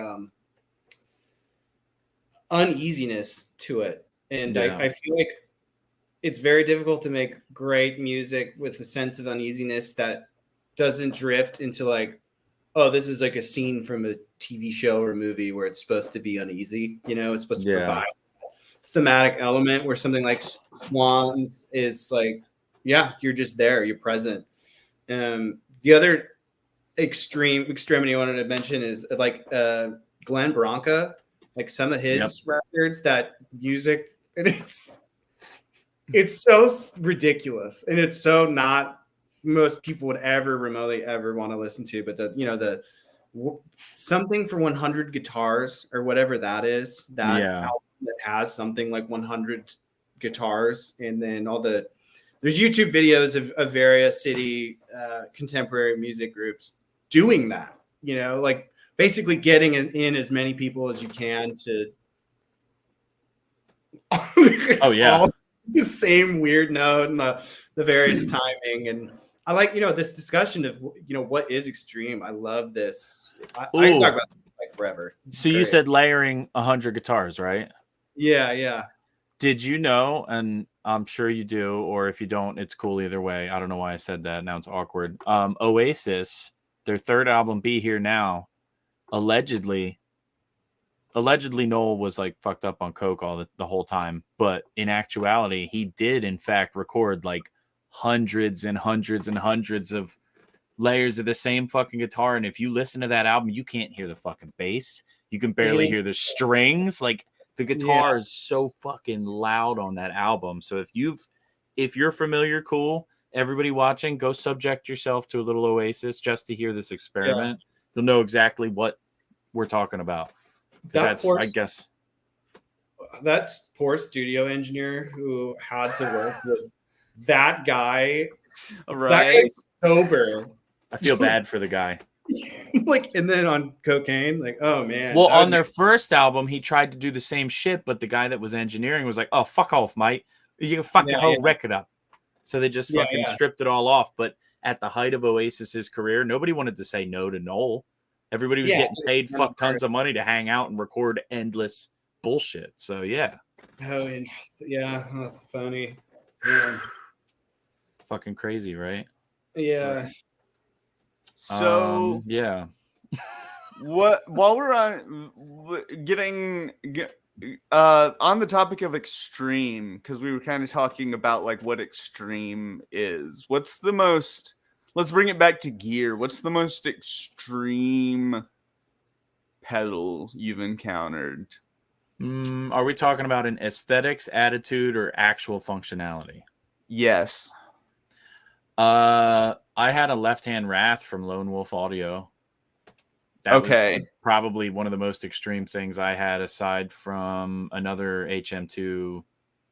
uneasiness to it, and I feel like it's very difficult to make great music with a sense of uneasiness that doesn't drift into like, oh, this is like a scene from a TV show or movie where it's supposed to be uneasy. It's supposed to provide a thematic element where something like Swans is like, you're just there, you're present. The other extremity I wanted to mention is like Glenn Branca, like some of his records, that music, and it's so ridiculous, and it's so not most people would ever remotely ever want to listen to. But the something for 100 guitars or whatever that is, that album that has something like 100 guitars, and then there's YouTube videos of various city contemporary music groups doing that. Like basically getting in as many people as you can to. Oh yeah. The same weird note and the various timing, and I like this discussion of what is extreme. I love this. I can talk about this like forever. So you said layering 100 guitars, right? Yeah. Did you know? And I'm sure you do, or if you don't, it's cool either way. I don't know why I said that. Now it's awkward. Oasis, their third album, Be Here Now, allegedly Noel was like fucked up on coke the whole time, but in actuality he did in fact record like hundreds and hundreds and hundreds of layers of the same fucking guitar, and if you listen to that album you can't hear the fucking bass, you can barely hear the strings, like the guitar is so fucking loud on that album. So if you're familiar, cool, everybody watching, go subject yourself to a little Oasis just to hear this experiment. You'll know exactly what we're talking about. I guess that's poor studio engineer who had to work with that guy. Right. That guy's sober. I feel bad for the guy. Like, and then on cocaine, like, oh man. Well, on their first album, he tried to do the same shit, but the guy that was engineering was like, "Oh, fuck off, mate! You can fuck the whole record up." So they just fucking stripped it all off. But at the height of Oasis's career, nobody wanted to say no to Noel. Everybody was getting paid fuck tons of money to hang out and record endless bullshit. So yeah. Oh, interesting. Yeah, that's funny. Fucking crazy, right? Yeah. So yeah. While we're on on the topic of extreme, because we were kind of talking about like what extreme is. Let's bring it back to gear. What's the most extreme pedal you've encountered? Are we talking about an aesthetics, attitude, or actual functionality? Yes. I had a left-hand Wrath from Lone Wolf Audio. That was probably one of the most extreme things I had, aside from another HM2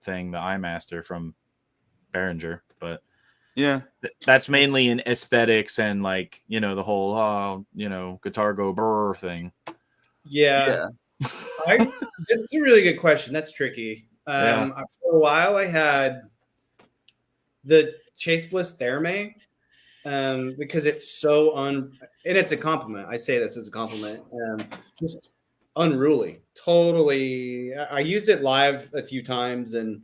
thing, the iMaster from Behringer. But yeah, that's mainly in aesthetics and like, the whole, guitar go brr thing. Yeah. It's a really good question. That's tricky. For a while I had the Chase Bliss Therme. because it's so and it's a compliment. I say this as a compliment. Just unruly, totally. I used it live a few times, and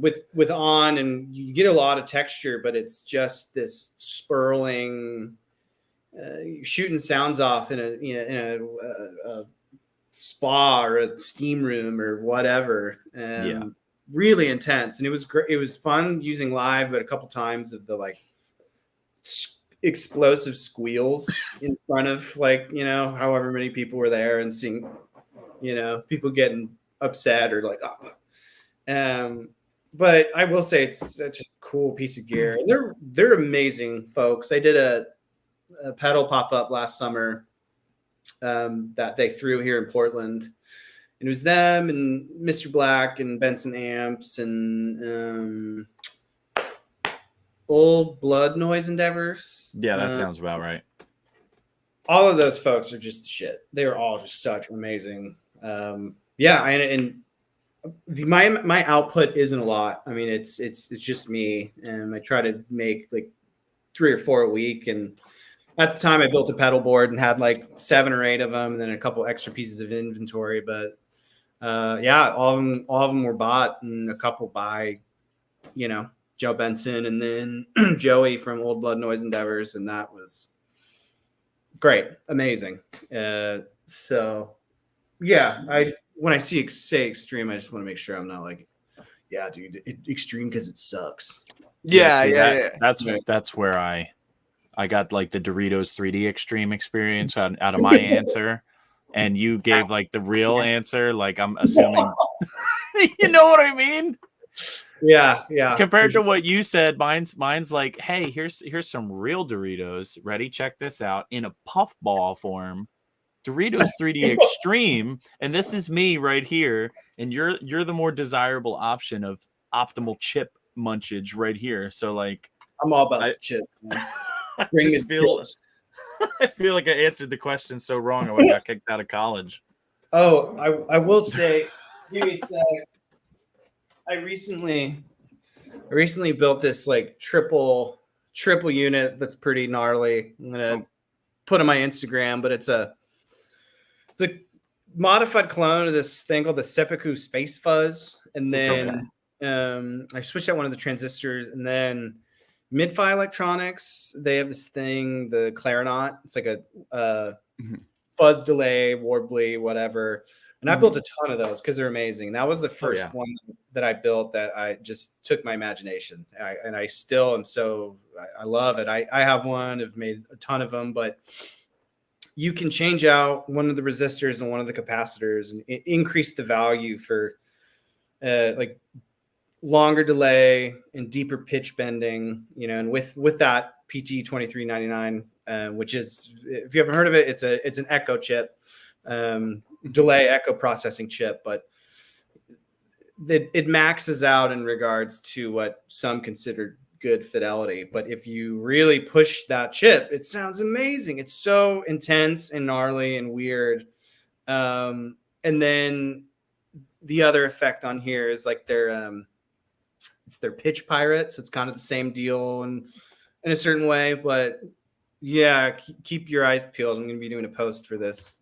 with on, and you get a lot of texture, but it's just this spurling, shooting sounds off in a spa or a steam room or whatever. Really intense, and it was great. It was fun using live, but a couple times of the like explosive squeals in front of however many people were there, and seeing people getting upset or like but I will say it's such a cool piece of gear. They're amazing folks. I did a pedal pop-up last summer that they threw here in Portland. And it was them and Mr. Black and Benson Amps and Old Blood Noise Endeavors. Yeah, that sounds about right. All of those folks are just the shit. They were all just such amazing. My output isn't a lot. I mean, it's just me, and I try to make like 3 or 4 a week. And at the time, I built a pedal board and had like 7 or 8 of them, and then a couple extra pieces of inventory. But all of them were bought, and a couple by, Joe Benson, and then Joey from Old Blood Noise Endeavors, and that was great, amazing. So yeah, when I say extreme, I just want to make sure I'm not like, yeah, dude, extreme because it sucks. Yeah. That's where I got like the Doritos 3D Extreme experience out of my answer, and you gave like the real answer. Like I'm assuming, you know what I mean? Yeah. Compared to what you said, mine's like, hey, here's some real Doritos. Ready? Check this out in a puffball form. Doritos 3D Extreme, and this is me right here, and you're the more desirable option of optimal chip munchage right here. So like, I'm all about the chip. I feel like I answered the question so wrong. I would have got kicked out of college. Oh, I will say, give me a sec. I recently built this like triple unit that's pretty gnarly. I'm gonna put on my Instagram, but it's a modified clone of this thing called the Seppuku Space Fuzz, and then I switched out one of the transistors, and then Midfi Electronics, they have this thing, the Clarinet. It's like a fuzz delay, warbly, whatever. And I built a ton of those because they're amazing. That was the first one that I built that I just took my imagination. I still am I love it. I have one. I've made a ton of them, but you can change out one of the resistors and one of the capacitors and increase the value for like longer delay and deeper pitch bending, and with that PT 2399, which is, if you haven't heard of it, it's an echo chip, delay echo processing chip, but it maxes out in regards to what some consider good fidelity. But if you really push that chip, it sounds amazing. It's so intense and gnarly and weird. And then the other effect on here is like it's their pitch pirate, so it's kind of the same deal in a certain way. But yeah, keep your eyes peeled. I'm going to be doing a post for this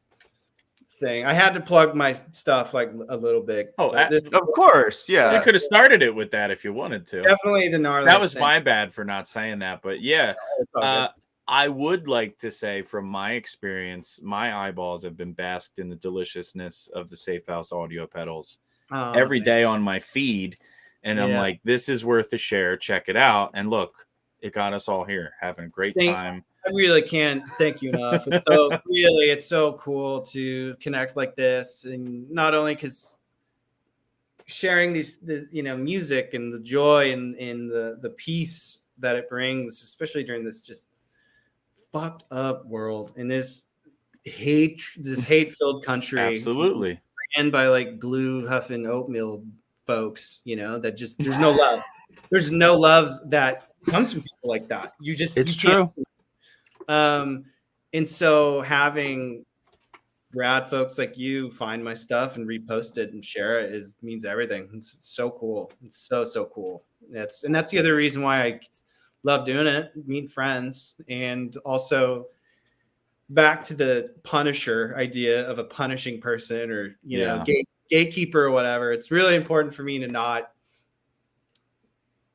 thing. I had to plug my stuff like a little bit. Oh, of course, yeah. You could have started it with that if you wanted to. Definitely the gnarly. That was my bad for not saying that, but yeah. I would like to say, from my experience, my eyeballs have been basked in the deliciousness of the Safe House audio pedals every day on my feed. And I'm like, this is worth a share. Check it out. And look, it got us all here having a great time. I really can't thank you enough. It's so cool to connect like this. And not only because sharing the music and the joy and the peace that it brings, especially during this just fucked up world in this hate-filled country. Absolutely. And by like glue huffing oatmeal folks, that just there's no love. There's no love that comes from people like that. It's true. And so having rad folks like you find my stuff and repost it and share it means everything. It's so cool. It's so cool. That's the other reason why I love doing it, meeting friends, and also back to the Punisher idea of a punishing person or gatekeeper or whatever. It's really important for me to not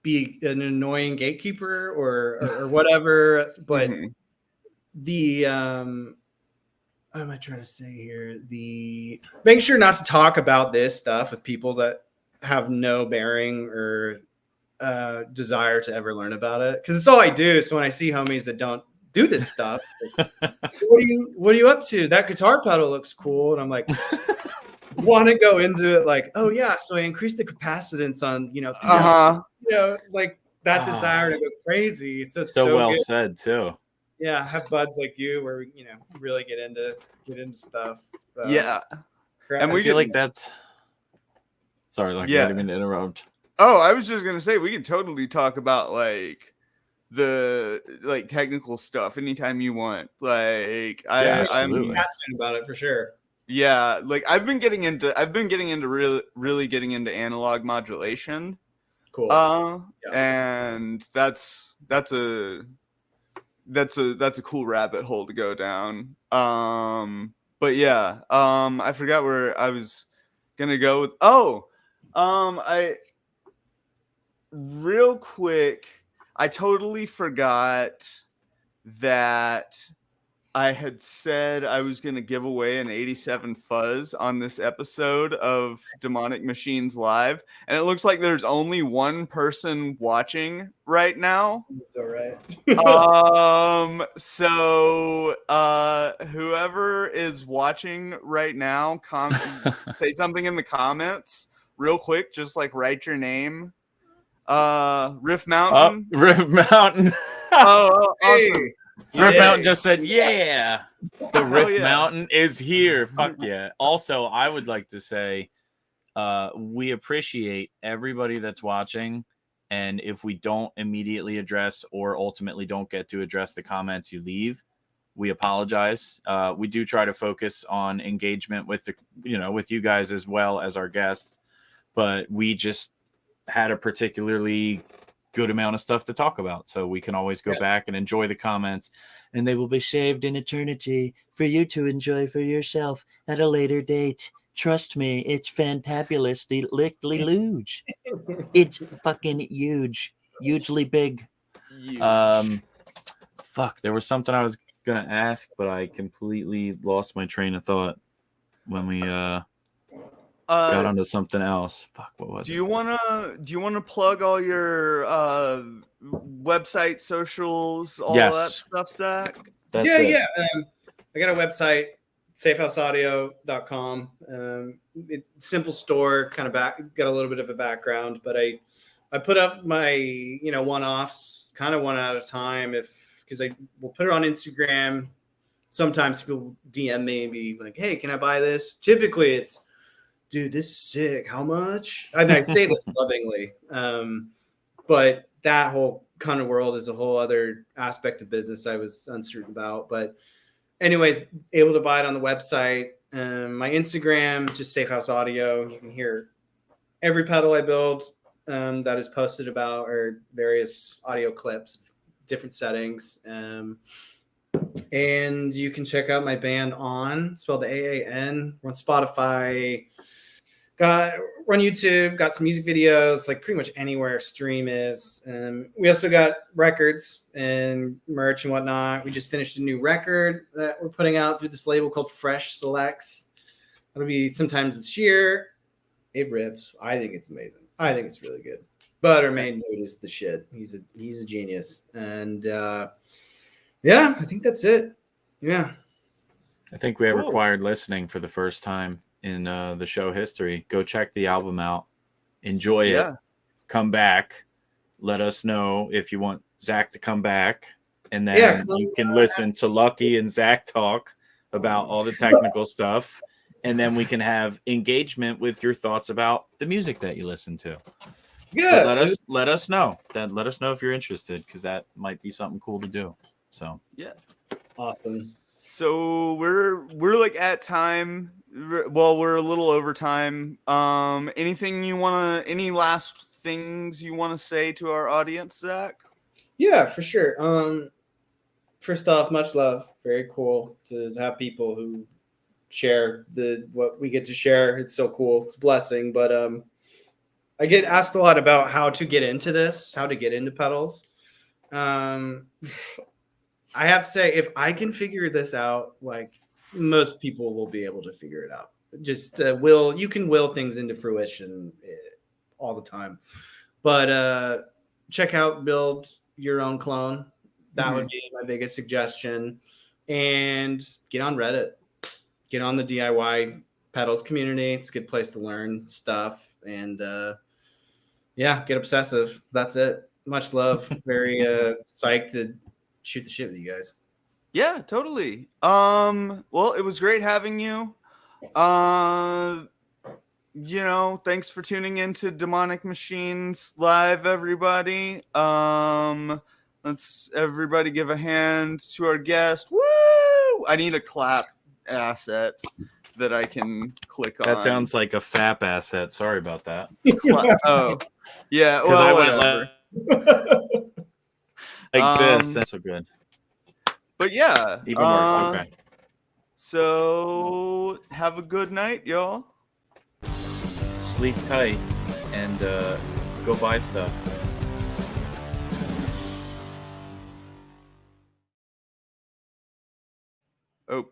be an annoying gatekeeper or whatever. But the what am I trying to say here? The making sure not to talk about this stuff with people that have no bearing or desire to ever learn about it, because it's all I do. So when I see homies that don't do this stuff, like, what are you up to? That guitar pedal looks cool, and I'm like, want to go into it like, oh yeah, so I increased the capacitance on like that desire to go crazy. So it's so well good. said too. Yeah, have buds like you where we really get into stuff. So, yeah, and we feel like that's. Sorry, I didn't mean to interrupt. Oh, I was just gonna say we could totally talk about like the technical stuff anytime you want. Like I'm passionate about it for sure. Yeah, like I've been getting into really getting into analog modulation. Cool. And that's a cool rabbit hole to go down. But yeah, I forgot where I was gonna go with. Real quick, I totally forgot that I had said I was going to give away an 87 Fuzz on this episode of Demonic Machines Live, and it looks like there's only one person watching right now. All right. So whoever is watching right now, say something in the comments real quick, just like write your name. Riff Mountain. Riff Mountain. Oh, awesome. Riff Mountain just said, yeah, the Riff Mountain is here. Fuck yeah. Also, I would like to say we appreciate everybody that's watching. And if we don't immediately address or ultimately don't get to address the comments you leave, we apologize. We do try to focus on engagement with with you guys as well as our guests. But we just had a particularly good amount of stuff to talk about, so we can always go back and enjoy the comments, and they will be saved in eternity for you to enjoy for yourself at a later date. Trust me, it's fantabulously luge. It's fucking huge, hugely big. Huge. Fuck, there was something I was gonna ask, but I completely lost my train of thought when we got onto something else. Fuck, what was it? Do you wanna plug all your website, socials, all that stuff, Zach? Yeah. I got a website, safehouseaudio.com. Simple store, kind of got a little bit of a background, but I put up my one-offs, kind of one at a time, because I will put it on Instagram. Sometimes people DM me and be like, "Hey, can I buy this?" Typically, it's, "Dude, this is sick. How much?" And I say this lovingly, but that whole kind of world is a whole other aspect of business I was uncertain about. But anyways, able to buy it on the website. My Instagram is just Safe House Audio. You can hear every pedal I build that is posted about, or various audio clips, different settings. And you can check out my band On, spelled AAN. We're on Spotify. We're on YouTube, got some music videos, like pretty much anywhere stream is. We also got records and merch and whatnot. We just finished a new record that we're putting out through this label called Fresh Selects. It'll be sometimes this year. It rips. I think it's amazing. I think it's really good. But our main dude is the shit. He's a genius. And I think that's it. Yeah. I think we have required listening for the first time in the show history. Go check the album out, enjoy it, come back, let us know if you want Zach to come back, and then you can listen to Lucky and Zach talk about all the technical stuff, and then we can have engagement with your thoughts about the music that you listen to. Yeah, let us know if you're interested, because that might be something cool to do. So awesome. So we're like at time. Well, we're a little over time. Any last things you want to say to our audience, Zach? Yeah, for sure. First off, much love. Very cool to have people who share what we get to share. It's so cool. It's a blessing. But I get asked a lot about how to get into this, how to get into pedals. I have to say, if I can figure this out, like most people will be able to figure it out. Just you can will things into fruition all the time. But check out Build Your Own Clone. That would be my biggest suggestion. And get on Reddit. Get on the DIY pedals community. It's a good place to learn stuff. And get obsessive. That's it. Much love. Very psyched to shoot the shit with you guys. Yeah, totally. Well, it was great having you. Thanks for tuning into Demonic Machines Live, everybody. Let's everybody give a hand to our guest. Woo! I need a clap asset that I can click on. That sounds like a FAP asset. Sorry about that. Oh, yeah. Because Well, I went like this. That's so good. But yeah. Even worse. Okay. So have a good night, y'all. Sleep tight and go buy stuff. Oh.